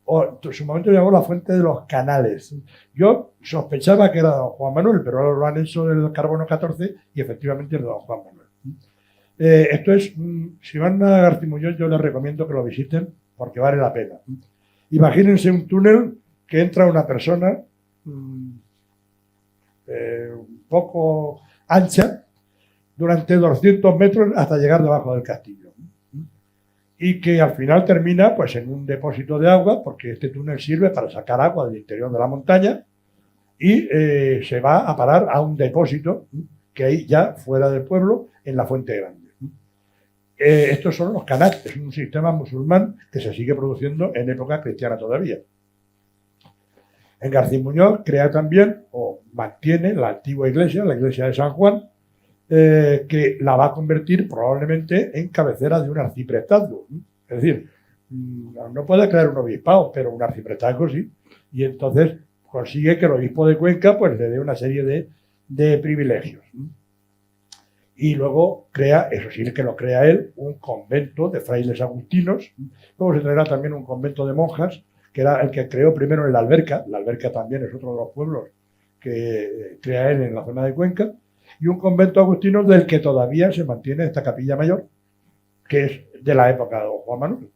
O en su momento llamó la fuente de los canales. Yo sospechaba que era don Juan Manuel, pero ahora lo han hecho del carbono 14 y efectivamente es de don Juan Manuel. Esto es, si van a García Muñoz, yo les recomiendo que lo visiten porque vale la pena. Imagínense un túnel que entra una persona un poco ancha durante 200 metros hasta llegar debajo del castillo. Y que al final termina pues en un depósito de agua, porque este túnel sirve para sacar agua del interior de la montaña y se va a parar a un depósito que hay ya fuera del pueblo en la Fuente Grande. Estos son los canales, es un sistema musulmán que se sigue produciendo en época cristiana todavía. En García Muñoz crea también o mantiene la antigua iglesia, la iglesia de San Juan, que la va a convertir probablemente en cabecera de un arciprestazgo. Es decir, no puede crear un obispado, pero un arciprestazgo sí. Y entonces consigue que el obispo de Cuenca pues le dé una serie de privilegios. Y luego crea, eso sí que lo crea él, un convento de frailes agustinos. Luego se traerá también un convento de monjas, que era el que creó primero en La Alberca. La Alberca también es otro de los pueblos que crea él en la zona de Cuenca. Y un convento agustino del que todavía se mantiene esta capilla mayor, que es de la época de don Juan Manuel,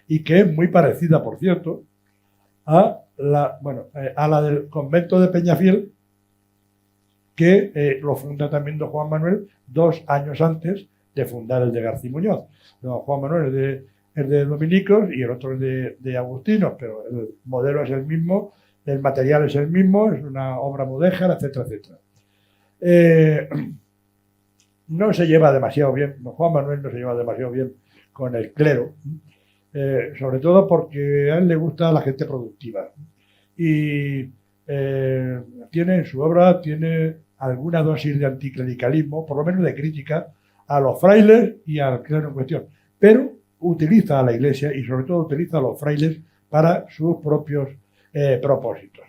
y que es muy parecida, por cierto, a la del convento de Peñafiel, que lo funda también don Juan Manuel 2 años antes de fundar el de García Muñoz. Don Juan Manuel es de dominicos y el otro es de agustinos, pero el modelo es el mismo, el material es el mismo, es una obra mudéjar, etcétera, etcétera. No se lleva demasiado bien, don Juan Manuel no se lleva demasiado bien con el clero, sobre todo porque a él le gusta la gente productiva. Y tiene en su obra alguna dosis de anticlericalismo, por lo menos de crítica a los frailes y al clero en cuestión, pero utiliza a la iglesia y sobre todo utiliza a los frailes para sus propios propósitos.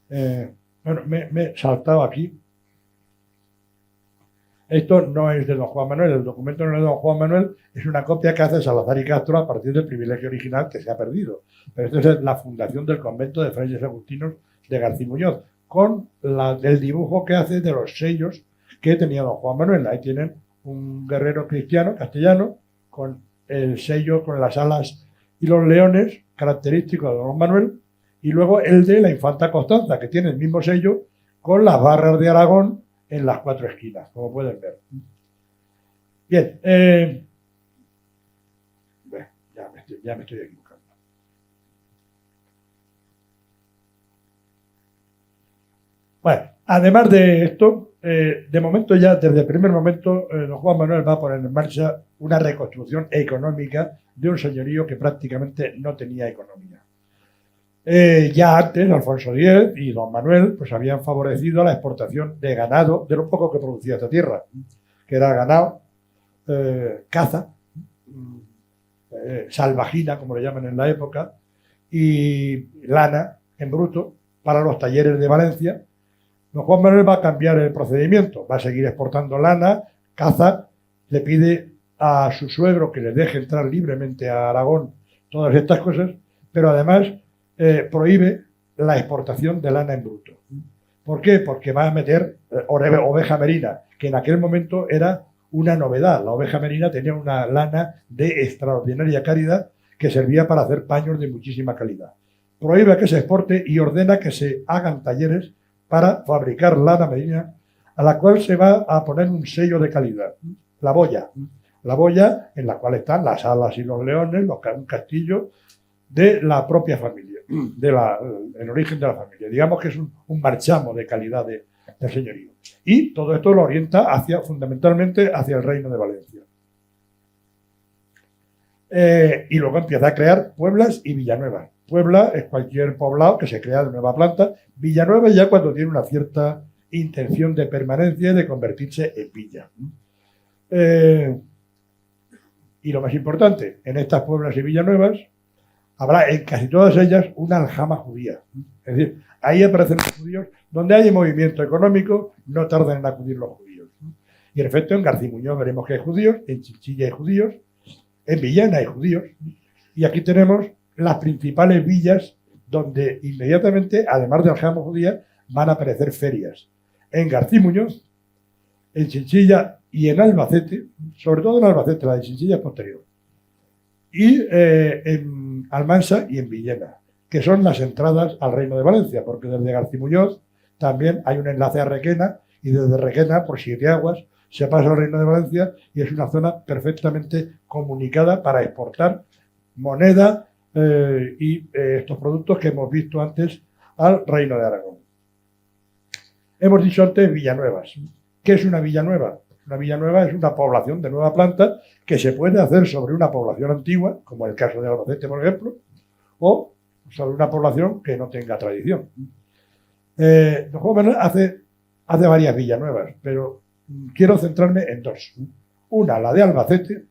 Bueno, me he saltado aquí. Esto no es de don Juan Manuel, el documento no es de don Juan Manuel, es una copia que hace Salazar y Castro a partir del privilegio original que se ha perdido. Pero esto es la fundación del convento de frailes agustinos de García Muñoz, con el dibujo que hace de los sellos que tenía don Juan Manuel. Ahí tienen un guerrero cristiano, castellano, con el sello, con las alas y los leones, característicos de don Juan Manuel, y luego el de la infanta Constanza, que tiene el mismo sello, con las barras de Aragón en las 4 esquinas, como pueden ver. Bien, ya me estoy equivocando. Bueno, además de esto, de momento ya, desde el primer momento, don Juan Manuel va a poner en marcha una reconstrucción económica de un señorío que prácticamente no tenía economía. Ya antes, Alfonso X y don Manuel pues habían favorecido la exportación de ganado, de lo poco que producía esta tierra, que era ganado, caza, salvajina, como le llaman en la época, y lana en bruto para los talleres de Valencia. Don Juan Manuel va a cambiar el procedimiento, va a seguir exportando lana, caza, le pide a su suegro que le deje entrar libremente a Aragón todas estas cosas, pero además prohíbe la exportación de lana en bruto. ¿Por qué? Porque va a meter oveja merina, que en aquel momento era una novedad. La oveja merina tenía una lana de extraordinaria calidad que servía para hacer paños de muchísima calidad. Prohíbe que se exporte y ordena que se hagan talleres para fabricar lana merina, a la cual se va a poner un sello de calidad, la boya en la cual están las alas y los leones, un castillo de la propia familia, el origen de la familia. Digamos que es un marchamo de calidad del señorío. Y todo esto lo orienta fundamentalmente hacia el Reino de Valencia. Y luego empieza a crear pueblas y villanuevas. Puebla es cualquier poblado que se crea de nueva planta. Villanueva ya cuando tiene una cierta intención de permanencia y de convertirse en villa. Y lo más importante, en estas pueblas y villanuevas habrá en casi todas ellas una aljama judía. Es decir, ahí aparecen los judíos. Donde hay movimiento económico, no tardan en acudir los judíos. Y en efecto, en Garcimuñoz veremos que hay judíos, en Chinchilla hay judíos, en Villena hay judíos. Y aquí tenemos las principales villas donde inmediatamente, además de aljama judía, van a aparecer ferias. En Garcimuñoz, en Chinchilla y en Albacete, sobre todo en Albacete, la de Chinchilla es posterior. Y en Almansa y en Villena, que son las entradas al Reino de Valencia, porque desde Garcimuñoz también hay un enlace a Requena, y desde Requena, por Siete Aguas, se pasa al Reino de Valencia y es una zona perfectamente comunicada para exportar moneda y estos productos que hemos visto antes al Reino de Aragón. Hemos dicho antes Villanuevas. ¿Qué es una Villanueva? Una Villanueva es una población de nueva planta que se puede hacer sobre una población antigua, como el caso de Albacete, por ejemplo, o sobre una población que no tenga tradición. Don Juan Manuel hace varias Villanuevas, pero quiero centrarme en dos. Una, la de Albacete,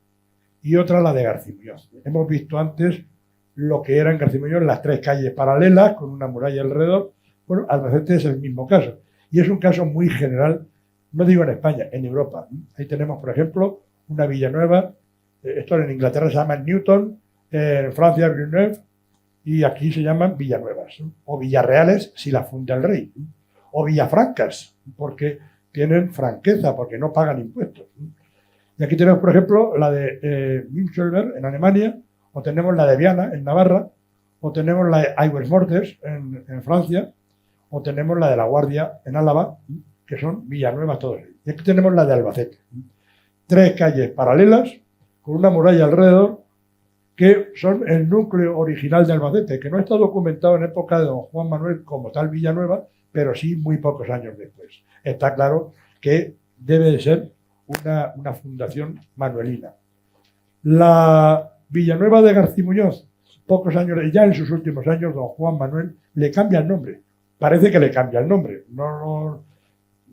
y otra, la de Garcimuñoz. Hemos visto antes lo que era en Garcimuñoz las tres calles paralelas con una muralla alrededor. Bueno, Albacete es el mismo caso. Y es un caso muy general, no digo en España, en Europa. Ahí tenemos, por ejemplo, una Villanueva. Esto en Inglaterra se llama Newton, en Francia Villeneuve, y aquí se llaman Villanuevas, o Villarreales si la funda el rey, o Villafrancas, porque tienen franqueza, porque no pagan impuestos. Y aquí tenemos, por ejemplo, la de Münchselberg en Alemania, o tenemos la de Viana en Navarra, o tenemos la de Aigues-Mortes en Francia, o tenemos la de La Guardia en Álava, que son Villanuevas todos ellos. Y aquí tenemos la de Albacete. Tres calles paralelas, con una muralla alrededor, que son el núcleo original de Albacete, que no está documentado en época de don Juan Manuel como tal Villanueva, pero sí muy pocos años después. Está claro que debe de ser una fundación manuelina. La Villanueva de Garcimuñoz, pocos años, ya en sus últimos años, don Juan Manuel le cambia el nombre. Parece que le cambia el nombre. No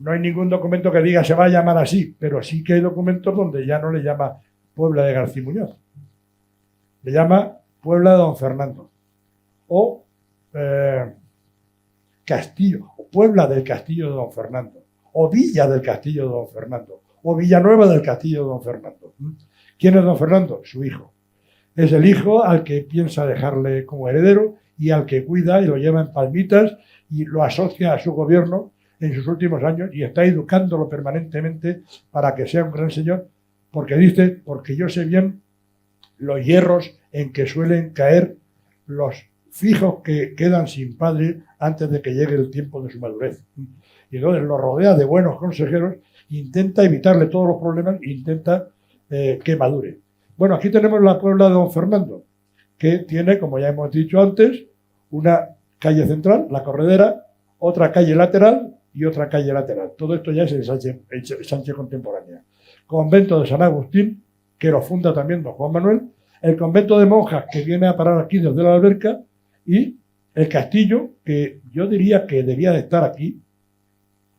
hay ningún documento que diga se va a llamar así, pero sí que hay documentos donde ya no le llama Puebla de Garcimuñoz. Le llama Puebla de Don Fernando. O Castillo, o Puebla del Castillo de Don Fernando. O Villa del Castillo de Don Fernando. O Villanueva del Castillo de Don Fernando. ¿Quién es Don Fernando? Su hijo. Es el hijo al que piensa dejarle como heredero y al que cuida y lo lleva en palmitas y lo asocia a su gobierno en sus últimos años y está educándolo permanentemente para que sea un gran señor, porque yo sé bien los hierros en que suelen caer los fijos que quedan sin padre antes de que llegue el tiempo de su madurez. Y entonces lo rodea de buenos consejeros, intenta evitarle todos los problemas e intenta que madure. Bueno, aquí tenemos la Puebla de Don Fernando, que tiene, como ya hemos dicho antes, una calle central, la Corredera, otra calle lateral y otra calle lateral. Todo esto ya es ensanche contemporánea. Convento de San Agustín, que lo funda también don Juan Manuel, el convento de monjas que viene a parar aquí desde la Alberca y el castillo, que yo diría que debía de estar aquí,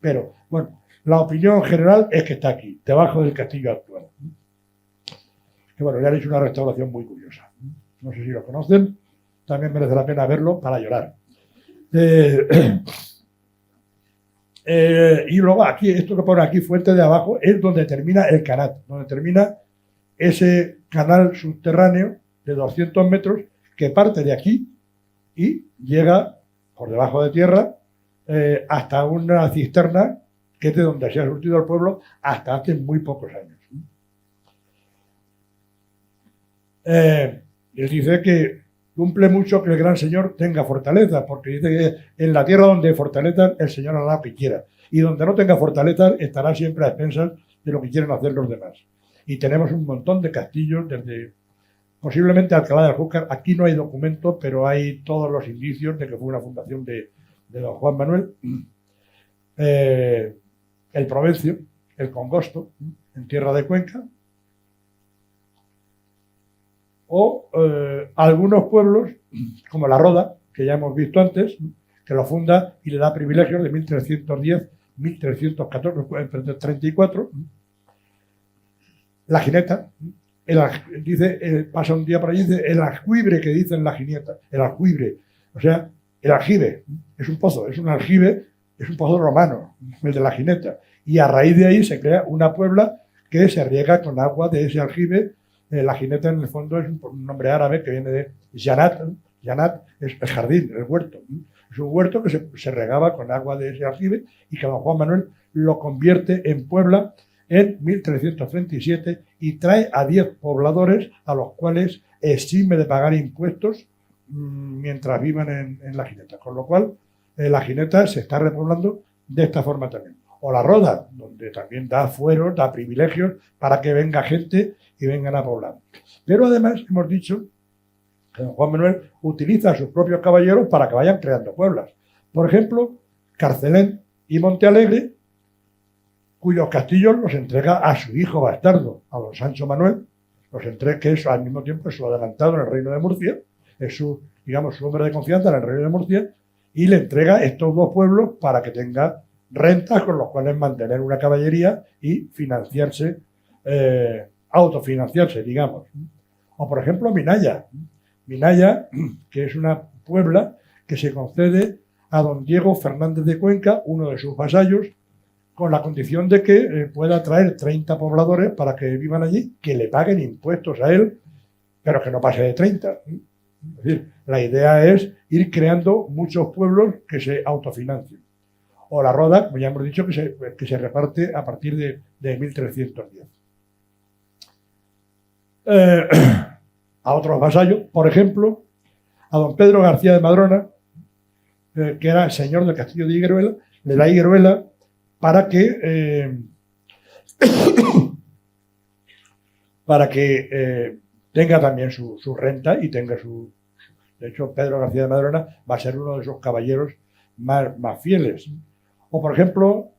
pero bueno, la opinión general es que está aquí, debajo del castillo actual. Que bueno, le han hecho una restauración muy curiosa. No sé si lo conocen, también merece la pena verlo para llorar. Y luego aquí, esto que pone aquí, fuente de abajo, es donde termina el canal, donde termina ese canal subterráneo de 200 metros que parte de aquí y llega por debajo de tierra hasta una cisterna que es de donde se ha surtido el pueblo hasta hace muy pocos años. Él dice que cumple mucho que el gran señor tenga fortaleza, porque dice que en la tierra donde hay fortaleza el señor hará lo que quiera, y donde no tenga fortaleza estará siempre a expensas de lo que quieren hacer los demás. Y tenemos un montón de castillos, desde posiblemente Alcalá de Aljucar. Aquí no hay documentos, pero hay todos los indicios de que fue una fundación de don Juan Manuel. El Provencio, el Congosto, en tierra de Cuenca, o algunos pueblos, como La Roda, que ya hemos visto antes, que lo funda y le da privilegios de 1310, 1314, 34. La Jineta, dice, pasa un día por allí, dice el aljibe que dicen la Jineta, el aljibe, o sea, el aljibe, es un pozo, es un aljibe, es un pozo romano, el de la Jineta, y a raíz de ahí se crea una puebla que se riega con agua de ese aljibe. La Jineta en el fondo es un nombre árabe que viene de Janat. Janat es el jardín, el huerto. Es un huerto que se regaba con agua de ese aljibe y que don Juan Manuel lo convierte en puebla en 1337 y trae a 10 pobladores a los cuales exime de pagar impuestos mientras vivan en la Jineta. Con lo cual, la Jineta se está repoblando de esta forma también. O La Roda, donde también da fueros, da privilegios para que venga gente y vengan a poblar. Pero además hemos dicho que don Juan Manuel utiliza a sus propios caballeros para que vayan creando pueblas. Por ejemplo, Carcelén y Montealegre, cuyos castillos los entrega a su hijo bastardo, a don Sancho Manuel, que es al mismo tiempo su adelantado en el reino de Murcia, es su hombre de confianza en el reino de Murcia, y le entrega estos dos pueblos para que tenga rentas con los cuales mantener una caballería y financiarse, autofinanciarse, digamos. O por ejemplo Minaya. Minaya, que es una puebla que se concede a don Diego Fernández de Cuenca, uno de sus vasallos, con la condición de que pueda traer 30 pobladores para que vivan allí, que le paguen impuestos a él, pero que no pase de 30. Es decir, la idea es ir creando muchos pueblos que se autofinancien. O La Roda, como ya hemos dicho, que se reparte a partir de 1310. A otros vasallos, por ejemplo, a don Pedro García de Madrona, que era señor del castillo de Higueruela, le da Higueruela para que tenga también su renta y tenga su... De hecho, Pedro García de Madrona va a ser uno de sus caballeros más fieles. O, por ejemplo,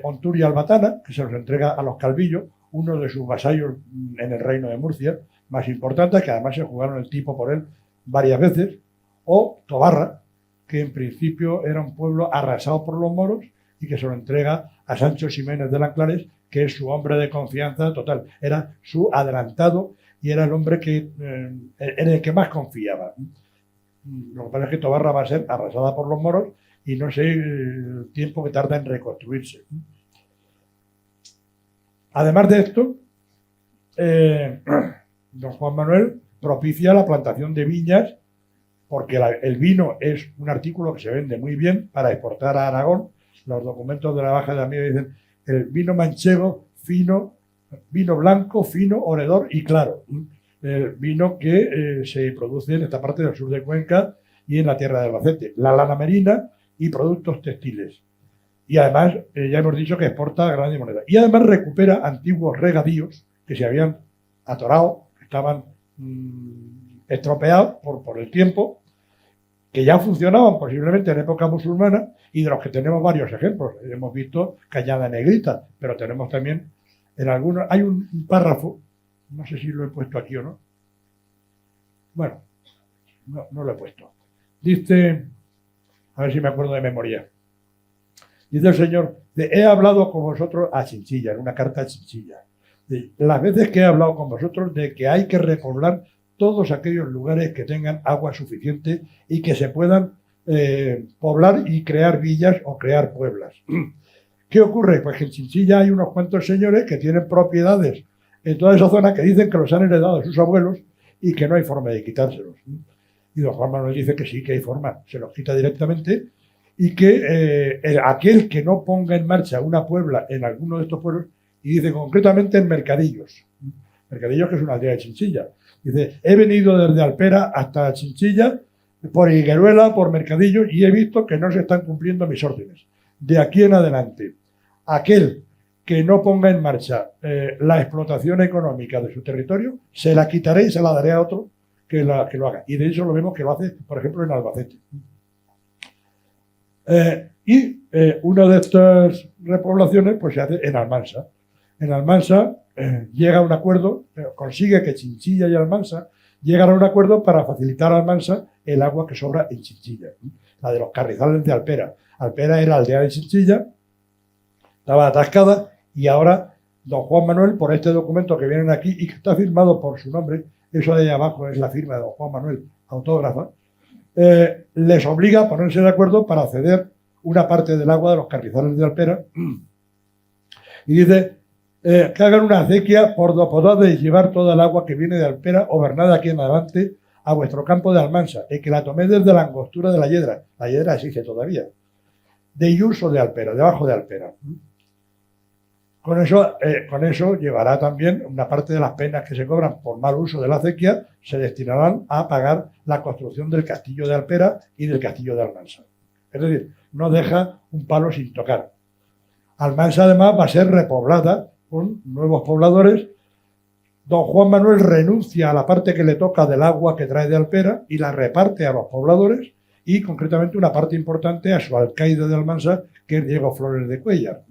Onturia Albatana, que se los entrega a los Calvillo, uno de sus vasallos en el reino de Murcia, más importantes, que además se jugaron el tipo por él varias veces. O Tobarra, que en principio era un pueblo arrasado por los moros y que se lo entrega a Sancho Ximénez de Lanclares, que es su hombre de confianza total. Era su adelantado y era el hombre en el que más confiaba. Lo que pasa es que Tobarra va a ser arrasada por los moros y no sé el tiempo que tarda en reconstruirse. Además de esto, don Juan Manuel propicia la plantación de viñas, porque el vino es un artículo que se vende muy bien para exportar a Aragón. Los documentos de la Baja Edad Media dicen el vino manchego, fino, vino blanco, fino, oredor y claro. El vino que se produce en esta parte del sur de Cuenca y en la tierra de Albacete. La lana merina y productos textiles. Y además, ya hemos dicho que exporta grande moneda. Y además recupera antiguos regadíos que se habían atorado, que estaban estropeados por el tiempo, que ya funcionaban posiblemente en época musulmana y de los que tenemos varios ejemplos. Hemos visto Cañada Negrita, pero tenemos también en algunos... Hay un párrafo, no sé si lo he puesto aquí o no. Bueno, no lo he puesto. Dice a ver si me acuerdo de memoria. Dice el Señor, he hablado con vosotros a Chinchilla, en una carta a Chinchilla. Las veces que he hablado con vosotros de que hay que repoblar todos aquellos lugares que tengan agua suficiente y que se puedan poblar y crear villas o crear pueblos. ¿Qué ocurre? Pues que en Chinchilla hay unos cuantos señores que tienen propiedades en toda esa zona que dicen que los han heredado de sus abuelos y que no hay forma de quitárselos. Y don Juan Manuel dice que sí, que hay forma, se los quita directamente y que aquel que no ponga en marcha una puebla en alguno de estos pueblos, y dice concretamente en Mercadillos, Mercadillos que es una aldea de Chinchilla, dice, he venido desde Alpera hasta Chinchilla, por Higueruela, por Mercadillos, y he visto que no se están cumpliendo mis órdenes. De aquí en adelante, aquel que no ponga en marcha la explotación económica de su territorio, se la quitaré y se la daré a otro que lo haga. Y de eso lo vemos que lo hace, por ejemplo, en Albacete. Una de estas repoblaciones pues se hace en Almansa. En Almansa llega a un acuerdo, consigue que Chinchilla y Almansa llegan a un acuerdo para facilitar a Almansa el agua que sobra en Chinchilla, la de los carrizales de Alpera. Alpera era aldea de Chinchilla, estaba atascada y ahora don Juan Manuel, por este documento que vienen aquí y que está firmado por su nombre, eso de ahí abajo es la firma de don Juan Manuel, autógrafa, les obliga a ponerse de acuerdo para ceder una parte del agua de los carrizales de Alpera y dice que hagan una acequia por do podades llevar toda el agua que viene de Alpera gobernada aquí en adelante a vuestro campo de Almansa y que la toméis desde la angostura de la Yedra existe todavía, de Iuso de Alpera, debajo de Alpera. Con eso llevará también una parte de las penas que se cobran por mal uso de la acequia, se destinarán a pagar la construcción del castillo de Alpera y del castillo de Almansa. Es decir, no deja un palo sin tocar. Almansa además va a ser repoblada con nuevos pobladores. Don Juan Manuel renuncia a la parte que le toca del agua que trae de Alpera y la reparte a los pobladores y concretamente una parte importante a su alcaide de Almansa, que es Diego Flores de Cuéllar.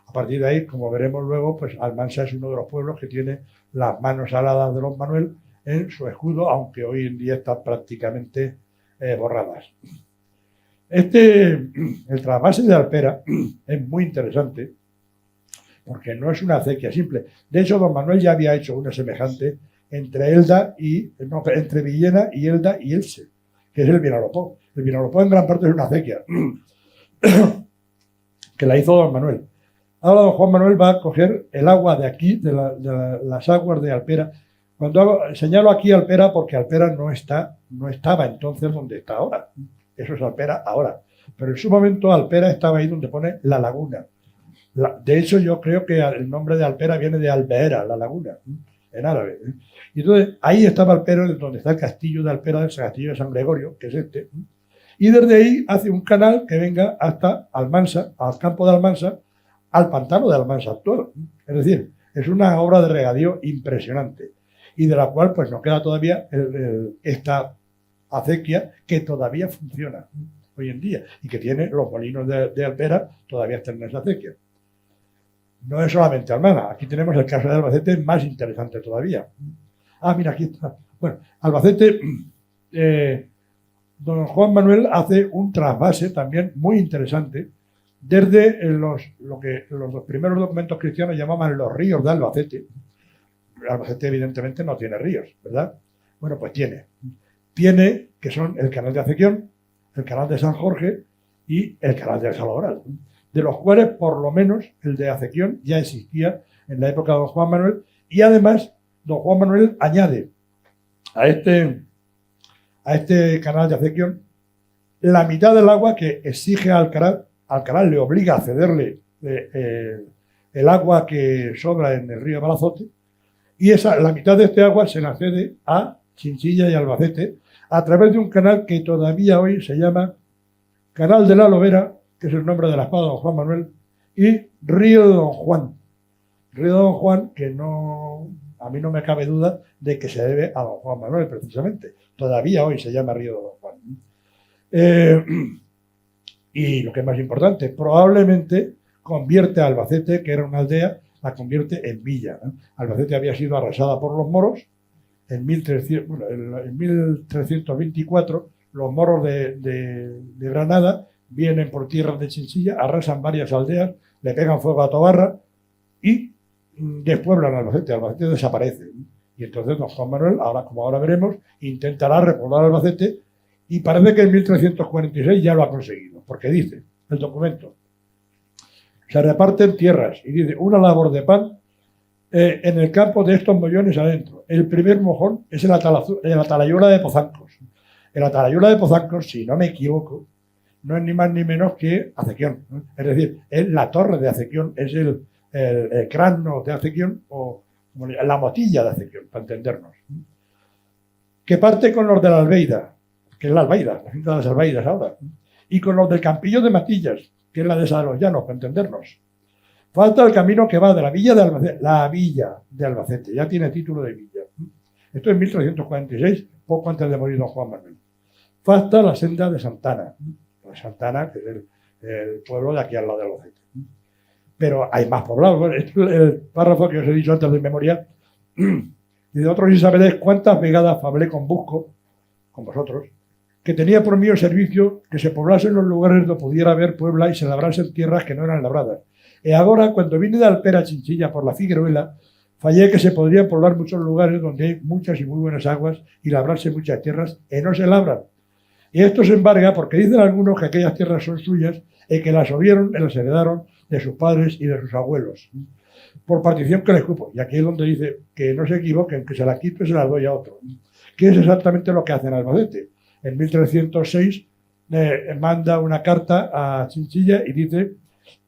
A partir de ahí, como veremos luego, pues Almansa es uno de los pueblos que tiene las manos aladas de don Manuel en su escudo, aunque hoy en día están prácticamente borradas. El trasvase de Alpera es muy interesante porque no es una acequia simple. De hecho, don Manuel ya había hecho una semejante entre Villena y Elda y Else, que es el Vinalopó. El Vinalopó en gran parte es una acequia que la hizo don Manuel. Ahora don Juan Manuel va a coger el agua de aquí, de las aguas de Alpera. Señalo aquí Alpera porque Alpera no estaba entonces donde está ahora. Eso es Alpera ahora. Pero en su momento Alpera estaba ahí donde pone la laguna. De hecho, yo creo que el nombre de Alpera viene de Albeera, la laguna, en árabe. Y entonces ahí estaba Alpera, donde está el castillo de Alpera, el castillo de San Gregorio, que es este. Y desde ahí hace un canal que venga hasta Almansa, al campo de Almansa, al pantano de Almansa actual. Es decir, es una obra de regadío impresionante y de la cual pues nos queda todavía esta acequia que todavía funciona hoy en día y que tiene los molinos de Alpera, todavía están en esa acequia. No es solamente Almana, aquí tenemos el caso de Albacete más interesante todavía. Mira, aquí está. Bueno, Albacete, don Juan Manuel hace un trasvase también muy interesante desde los primeros documentos cristianos llamaban los ríos de Albacete. Albacete evidentemente no tiene ríos, ¿verdad? Bueno, pues tiene que son el canal de Acequión, el canal de San Jorge y el canal del Salobral, de los cuales por lo menos el de Acequión ya existía en la época de don Juan Manuel y además don Juan Manuel añade a este canal de Acequión la mitad del agua que exige Alcaraz le obliga a cederle el agua que sobra en el río Balazote y la mitad de este agua se la cede a Chinchilla y Albacete a través de un canal que todavía hoy se llama Canal de la Lobera, que es el nombre de la espada de don Juan Manuel, y Río de Don Juan. Río de Don Juan que a mí no me cabe duda de que se debe a don Juan Manuel precisamente. Todavía hoy se llama Río de Don Juan. Y lo que es más importante, probablemente convierte a Albacete, que era una aldea, la convierte en villa. Albacete había sido arrasada por los moros en 1324, los moros de Granada vienen por tierras de Chinchilla, arrasan varias aldeas, le pegan fuego a Tobarra y despueblan Albacete. Albacete desaparece. Y entonces don Juan Manuel, ahora como ahora veremos, intentará repoblar Albacete y parece que en 1346 ya lo ha conseguido, porque dice el documento, se reparten tierras y dice una labor de pan en el campo de estos mollones adentro. El primer mojón es el Atalayuela de Pozancos. El Atalayuela de Pozancos, si no me equivoco, no es ni más ni menos que Acequión, ¿no? Es decir, es la torre de Acequión, es el cráneo de Acequión o la motilla de Acequión, para entendernos. Que parte con los de la Albeida, que es la Albaida, la cinta de las Albaidas ahora, y con los del Campillo de Matillas, que es la de los Llanos, para entendernos. Falta el camino que va de la villa de Albacete, la villa de Albacete, ya tiene título de villa. Esto es 1346, poco antes de morir don Juan Manuel. Falta la senda de Santana, que es el pueblo de aquí al lado de Albacete. Pero hay más poblados. Bueno, el párrafo que os he dicho antes de memoria, y de otros, si sabéis cuántas vegadas hablé con Busco, con vosotros, que tenía por mí el servicio que se poblasen los lugares donde pudiera haber puebla y se labrasen tierras que no eran labradas. Y ahora, cuando vine de Alpera a Chinchilla por la Figueruela, fallé que se podrían poblar muchos lugares donde hay muchas y muy buenas aguas y labrarse muchas tierras que no se labran. Y esto se embarga porque dicen algunos que aquellas tierras son suyas y que las obvieron y las heredaron de sus padres y de sus abuelos, por partición que les cupo. Y aquí es donde dice que no se equivoquen, que se la quito y se la doy a otro. Que es exactamente lo que hace en Albacete. En 1306 manda una carta a Chinchilla y dice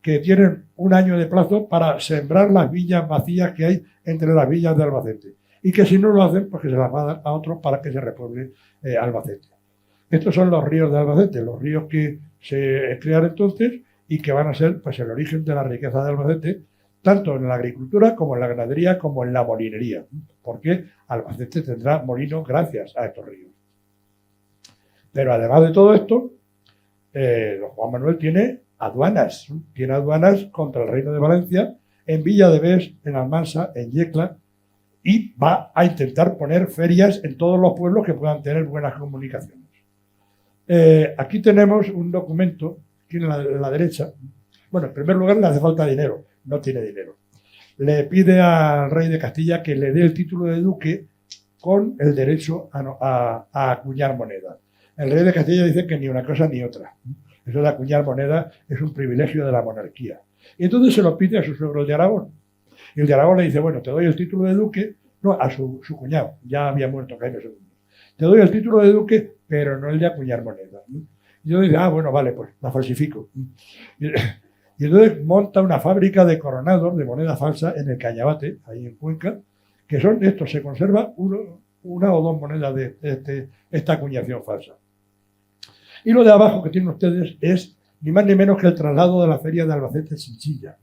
que tienen un año de plazo para sembrar las villas vacías que hay entre las villas de Albacete. Y que si no lo hacen, pues que se las va a dar a otros para que se repueble Albacete. Estos son los ríos de Albacete, los ríos que se crearon entonces y que van a ser pues el origen de la riqueza de Albacete, tanto en la agricultura como en la ganadería como en la molinería, porque Albacete tendrá molinos gracias a estos ríos. Pero además de todo esto, don Juan Manuel tiene aduanas contra el Reino de Valencia, en Villa de Bes, en Almansa, en Yecla, y va a intentar poner ferias en todos los pueblos que puedan tener buenas comunicaciones. Aquí tenemos un documento, aquí en la derecha. Bueno, en primer lugar le hace falta dinero, no tiene dinero. Le pide al rey de Castilla que le dé el título de duque con el derecho a acuñar moneda. El rey de Castilla dice que ni una cosa ni otra. Eso de acuñar moneda es un privilegio de la monarquía. Y entonces se lo pide a su suegro, el de Aragón. Y el de Aragón le dice, bueno, te doy el título de duque, no, a su cuñado, ya había muerto Jaime II. Te doy el título de duque, pero no el de acuñar moneda. Y yo digo, bueno, vale, pues la falsifico. Y entonces monta una fábrica de coronados de moneda falsa en el Cañabate, ahí en Cuenca, que son estos, se conserva una o dos monedas de esta acuñación falsa. Y lo de abajo que tienen ustedes es ni más ni menos que el traslado de la feria de Albacete a Chinchilla.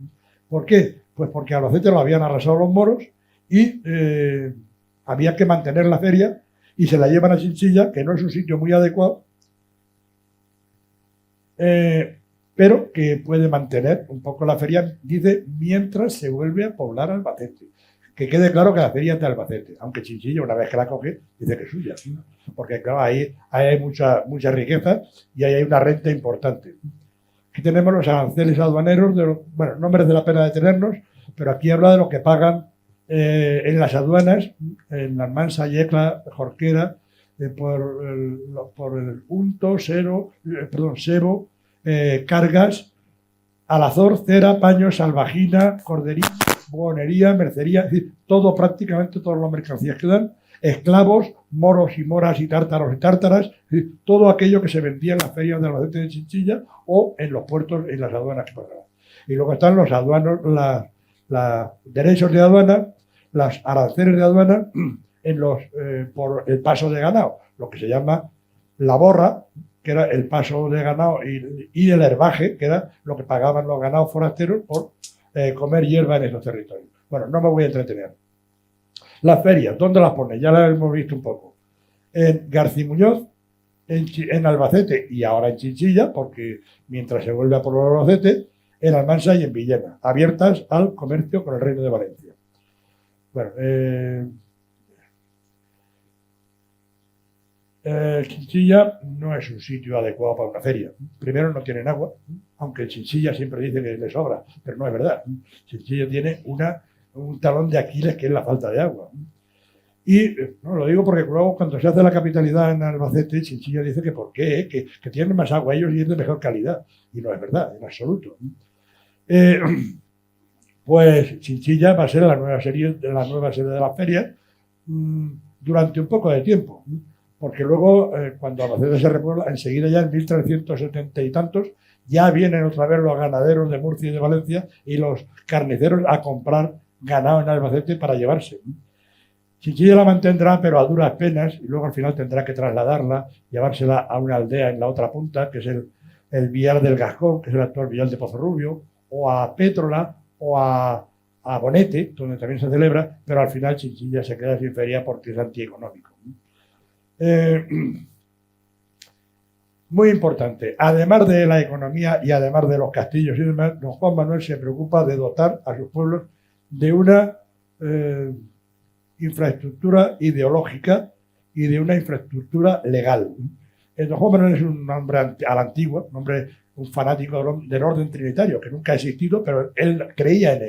¿Por qué? Pues porque Albacete lo habían arrasado los moros y había que mantener la feria y se la llevan a Chinchilla, que no es un sitio muy adecuado, pero que puede mantener un poco la feria, dice, mientras se vuelve a poblar Albacete. Que quede claro que la feria es de Albacete, aunque Chinchilla, una vez que la coge, dice que es suya, ¿no? Porque claro, ahí hay mucha riqueza y ahí hay una renta importante. Aquí tenemos los aranceles aduaneros, bueno, no merece la pena detenernos, pero aquí habla de lo que pagan en las aduanas, en Almansa, Yecla, Jorquera, por el unto, sebo, cargas, alazor, cera, paños, salvajina, cordería, buhonería, mercería, es decir, prácticamente todas las mercancías que dan, esclavos, moros y moras y tártaros y tártaras, es decir, todo aquello que se vendía en las ferias de Albacete de Chinchilla o en los puertos, en las aduanas que pagaban. Y luego están los aduanos, los derechos de aduana, las aranceles de aduana por el paso de ganado, lo que se llama la borra, que era el paso de ganado, y el herbaje, que era lo que pagaban los ganados forasteros por comer hierba en esos territorios. Bueno, no me voy a entretener. Las ferias, ¿dónde las pone? Ya las hemos visto un poco. En Garcimuñoz, en Albacete y ahora en Chinchilla, porque mientras se vuelve a poblar Albacete, en Almansa y en Villena, abiertas al comercio con el Reino de Valencia. Bueno, Chinchilla no es un sitio adecuado para una feria. Primero, no tienen agua, aunque Chinchilla siempre dice que le sobra, pero no es verdad. Chinchilla tiene un talón de Aquiles, que es la falta de agua. Y no, lo digo porque luego cuando se hace la capitalidad en Albacete, Chinchilla dice que por qué, que tienen más agua ellos y es de mejor calidad. Y no es verdad, en absoluto. Pues Chinchilla va a ser la nueva sede de la feria durante un poco de tiempo, porque luego cuando Albacete se repuebla, enseguida ya en 1370 y tantos, ya vienen otra vez los ganaderos de Murcia y de Valencia y los carniceros a comprar ganado en Albacete para llevarse. Chinchilla la mantendrá, pero a duras penas, y luego al final tendrá que trasladarla, llevársela a una aldea en la otra punta, que es el Villar del Gascón, que es el actual Villar de Pozorrubio, o a Pétrola, o a Bonete, donde también se celebra, pero al final Chinchilla se queda sin feria porque es antieconómico. Muy importante, además de la economía y además de los castillos y demás, don Juan Manuel se preocupa de dotar a sus pueblos de una infraestructura ideológica y de una infraestructura legal. Don Juan Manuel es un hombre a la antigua, un fanático del orden trinitario, que nunca ha existido, pero él creía en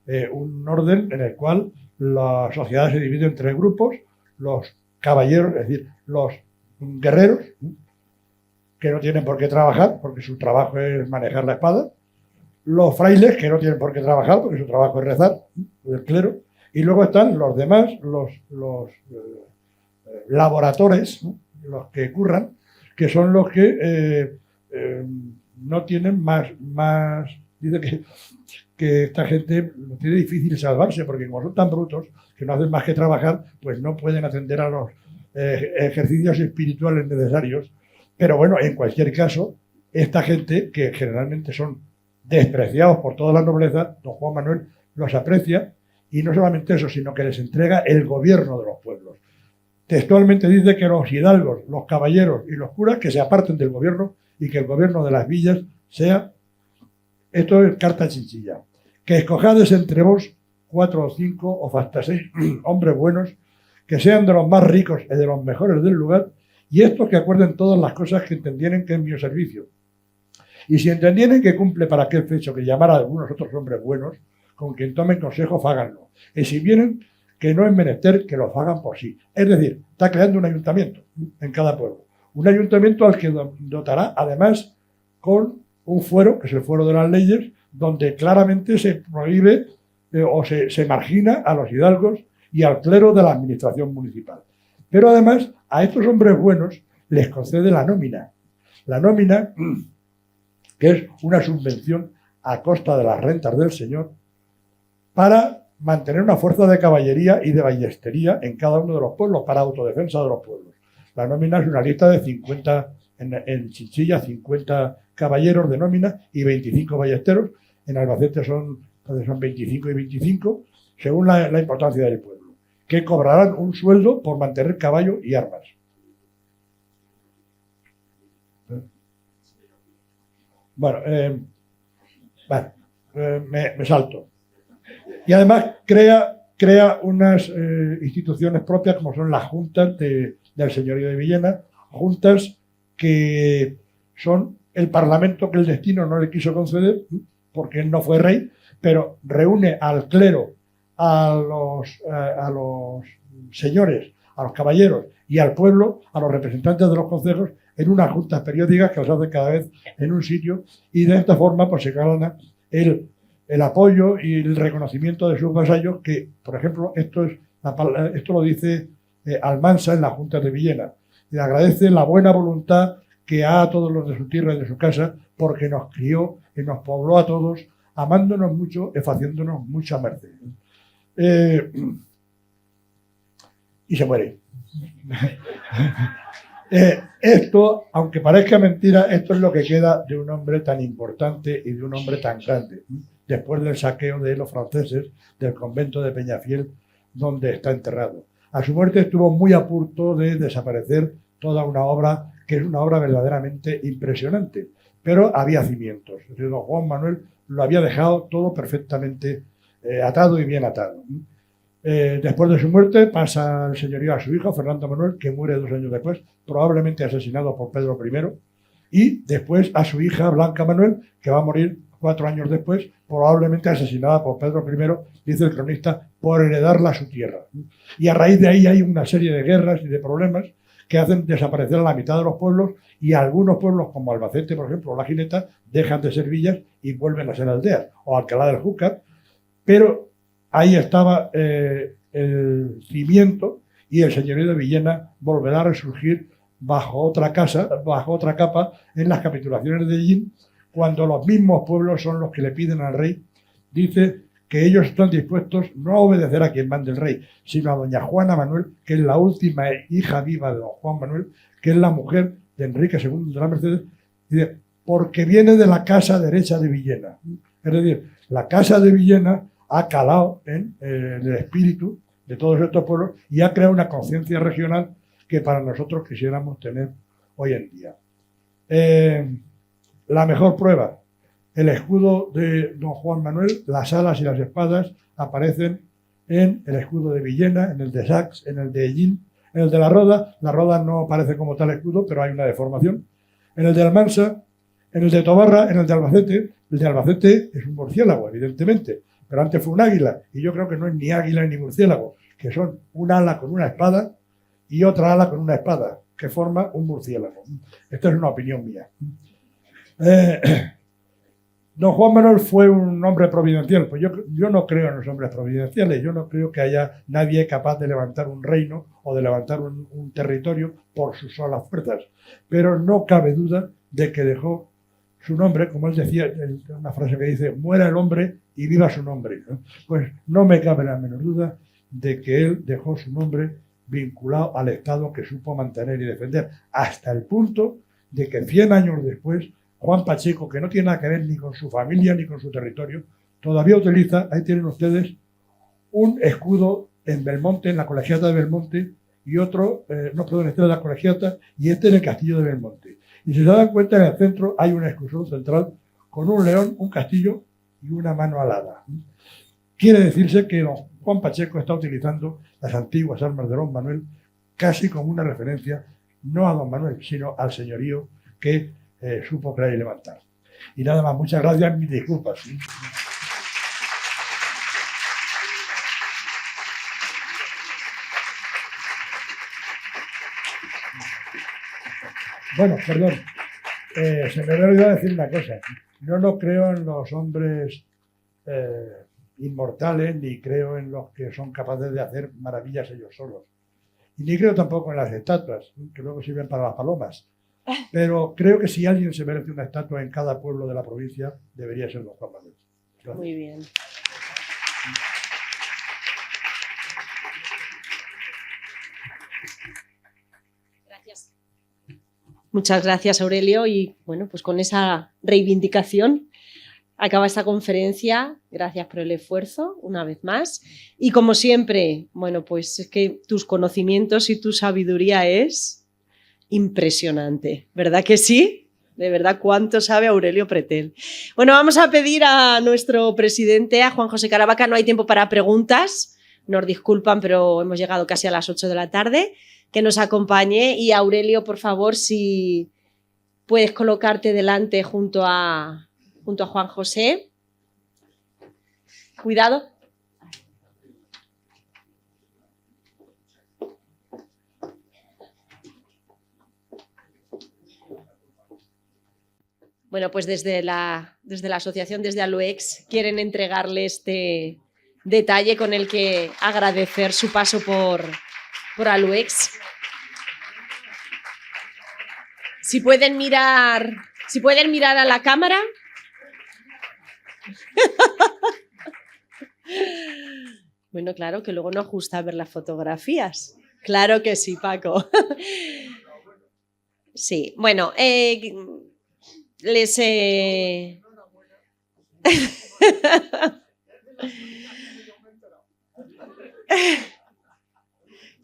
él. Un orden en el cual la sociedad se divide en tres grupos: los caballeros, es decir, los guerreros, que no tienen por qué trabajar, porque su trabajo es manejar la espada; los frailes, que no tienen por qué trabajar, porque su trabajo es rezar, el clero; y luego están los demás, los laboradores, ¿no?, los que curran, que son los que no tienen más dice que esta gente lo tiene difícil salvarse, porque como son tan brutos que no hacen más que trabajar, pues no pueden atender a los ejercicios espirituales necesarios. Pero bueno, en cualquier caso, esta gente, que generalmente son despreciados por toda la nobleza, don Juan Manuel los aprecia, y no solamente eso, sino que les entrega el gobierno de los pueblos. Textualmente dice que los hidalgos, los caballeros y los curas que se aparten del gobierno y que el gobierno de las villas sea, esto es carta Chinchilla, que escojades entre vos 4 o 5 o hasta 6 hombres buenos, que sean de los más ricos y de los mejores del lugar, y estos que acuerden todas las cosas que entendieren que es mi servicio. Y si entendieren que cumple para aquel fecho que llamar a algunos otros hombres buenos, con quien tomen consejo, fáganlo. Y si vienen que no es menester, que lo hagan por sí. Es decir, está creando un ayuntamiento en cada pueblo. Un ayuntamiento al que dotará, además, con un fuero, que es el fuero de las leyes, donde claramente se prohíbe o se margina a los hidalgos y al clero de la administración municipal. Pero además, a estos hombres buenos les concede la nómina. La nómina, que es una subvención a costa de las rentas del señor, para mantener una fuerza de caballería y de ballestería en cada uno de los pueblos, para autodefensa de los pueblos. La nómina es una lista de 50, en Chinchilla, 50 caballeros de nómina y 25 ballesteros. En Albacete son 25 y 25, según la importancia del pueblo, que cobrarán un sueldo por mantener caballo y armas. Bueno, me salto. Y además crea unas instituciones propias, como son las juntas del señorío de Villena, juntas que son el parlamento que el destino no le quiso conceder, porque él no fue rey, pero reúne al clero, a los señores, a los caballeros y al pueblo, a los representantes de los concejos, en unas juntas periódicas que los hacen cada vez en un sitio, y de esta forma pues se gana el apoyo y el reconocimiento de sus vasallos, que, por ejemplo, esto lo dice Almansa en la Junta de Villena. Le agradece la buena voluntad que ha a todos los de su tierra y de su casa, porque nos crió y nos pobló a todos, amándonos mucho y haciéndonos mucha merced. Y se muere. Esto, aunque parezca mentira, esto es lo que queda de un hombre tan importante y de un hombre tan grande, después del saqueo de los franceses del convento de Peñafiel, donde está enterrado. A su muerte estuvo muy a punto de desaparecer toda una obra, que es una obra verdaderamente impresionante, pero había cimientos. Don Juan Manuel lo había dejado todo perfectamente atado y bien atado. Después de su muerte pasa el señorío a su hijo, Fernando Manuel, que muere 2 años después, probablemente asesinado por Pedro I, y después a su hija Blanca Manuel, que va a morir 4 años después, probablemente asesinada por Pedro I, dice el cronista, por heredarla a su tierra. Y a raíz de ahí hay una serie de guerras y de problemas que hacen desaparecer a la mitad de los pueblos, y algunos pueblos como Albacete, por ejemplo, o La Gineta, dejan de ser villas y vuelven a ser aldeas, o Alcalá del Júcar, pero ahí estaba el cimiento, y el señorío de Villena volverá a resurgir bajo otra capa, en las capitulaciones de Hellín, cuando los mismos pueblos son los que le piden al rey, dice que ellos están dispuestos no a obedecer a quien mande el rey, sino a doña Juana Manuel, que es la última hija viva de don Juan Manuel, que es la mujer de Enrique II de la Mercedes, dice, porque viene de la casa derecha de Villena. Es decir, la casa de Villena ha calado en el espíritu de todos estos pueblos y ha creado una conciencia regional que para nosotros quisiéramos tener hoy en día. La mejor prueba, el escudo de don Juan Manuel, las alas y las espadas aparecen en el escudo de Villena, en el de Sax, en el de Hellín, en el de La Roda no aparece como tal escudo, pero hay una deformación, en el de Almansa, en el de Tobarra, en el de Albacete. El de Albacete es un murciélago, evidentemente, pero antes fue un águila, y yo creo que no es ni águila ni murciélago, que son un ala con una espada y otra ala con una espada, que forma un murciélago. Esta es una opinión mía. Don Juan Manuel fue un hombre providencial. Pues yo no creo en los hombres providenciales. Yo no creo que haya nadie capaz de levantar un reino o de levantar un territorio por sus solas fuerzas. Pero no cabe duda de que dejó su nombre, como él decía, una frase que dice, muera el hombre y viva su nombre, ¿no? Pues no me cabe la menor duda de que él dejó su nombre vinculado al Estado que supo mantener y defender, hasta el punto de que 100 años después, Juan Pacheco, que no tiene nada que ver ni con su familia ni con su territorio, todavía utiliza, ahí tienen ustedes, un escudo en Belmonte, en la Colegiata de Belmonte, y otro, este de la Colegiata, y este en el Castillo de Belmonte. Y si se dan cuenta, en el centro hay una exclusión central con un león, un castillo y una mano alada. Quiere decirse que don Juan Pacheco está utilizando las antiguas armas de don Manuel casi como una referencia, no a don Manuel, sino al señorío que supo crear y levantar. Y nada más, muchas gracias, mis disculpas. Bueno, perdón, se me había olvidado decir una cosa. Yo no creo en los hombres inmortales, ni creo en los que son capaces de hacer maravillas ellos solos. Y ni creo tampoco en las estatuas, que luego sirven para las palomas. Pero creo que si alguien se merece una estatua en cada pueblo de la provincia, debería ser don Juan Manuel. Gracias. Muy bien. Gracias. Muchas gracias, Aurelio. Y bueno, pues con esa reivindicación acaba esta conferencia. Gracias por el esfuerzo, una vez más. Y como siempre, bueno, pues es que tus conocimientos y tu sabiduría es impresionante, ¿verdad que sí? De verdad, ¿cuánto sabe Aurelio Pretel? Bueno, vamos a pedir a nuestro presidente, a Juan José Caravaca, no hay tiempo para preguntas, nos disculpan, pero hemos llegado casi a las 8 de la tarde, que nos acompañe. Y Aurelio, por favor, si puedes colocarte delante junto a Juan José. Cuidado. Bueno, pues desde la asociación, desde Aluex, quieren entregarle este detalle con el que agradecer su paso por Aluex. Si pueden mirar a la cámara. Bueno, claro, que luego nos gusta ver las fotografías. Claro que sí, Paco. Sí, bueno,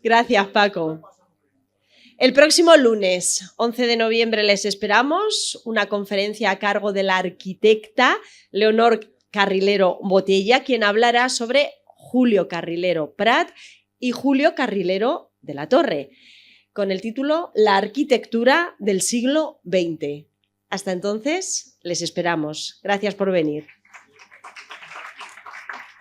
Gracias, Paco. El próximo lunes, 11 de noviembre, les esperamos una conferencia a cargo de la arquitecta Leonor Carrilero Botella, quien hablará sobre Julio Carrilero Prat y Julio Carrilero de la Torre, con el título La arquitectura del siglo XX. Hasta entonces, les esperamos. Gracias por venir.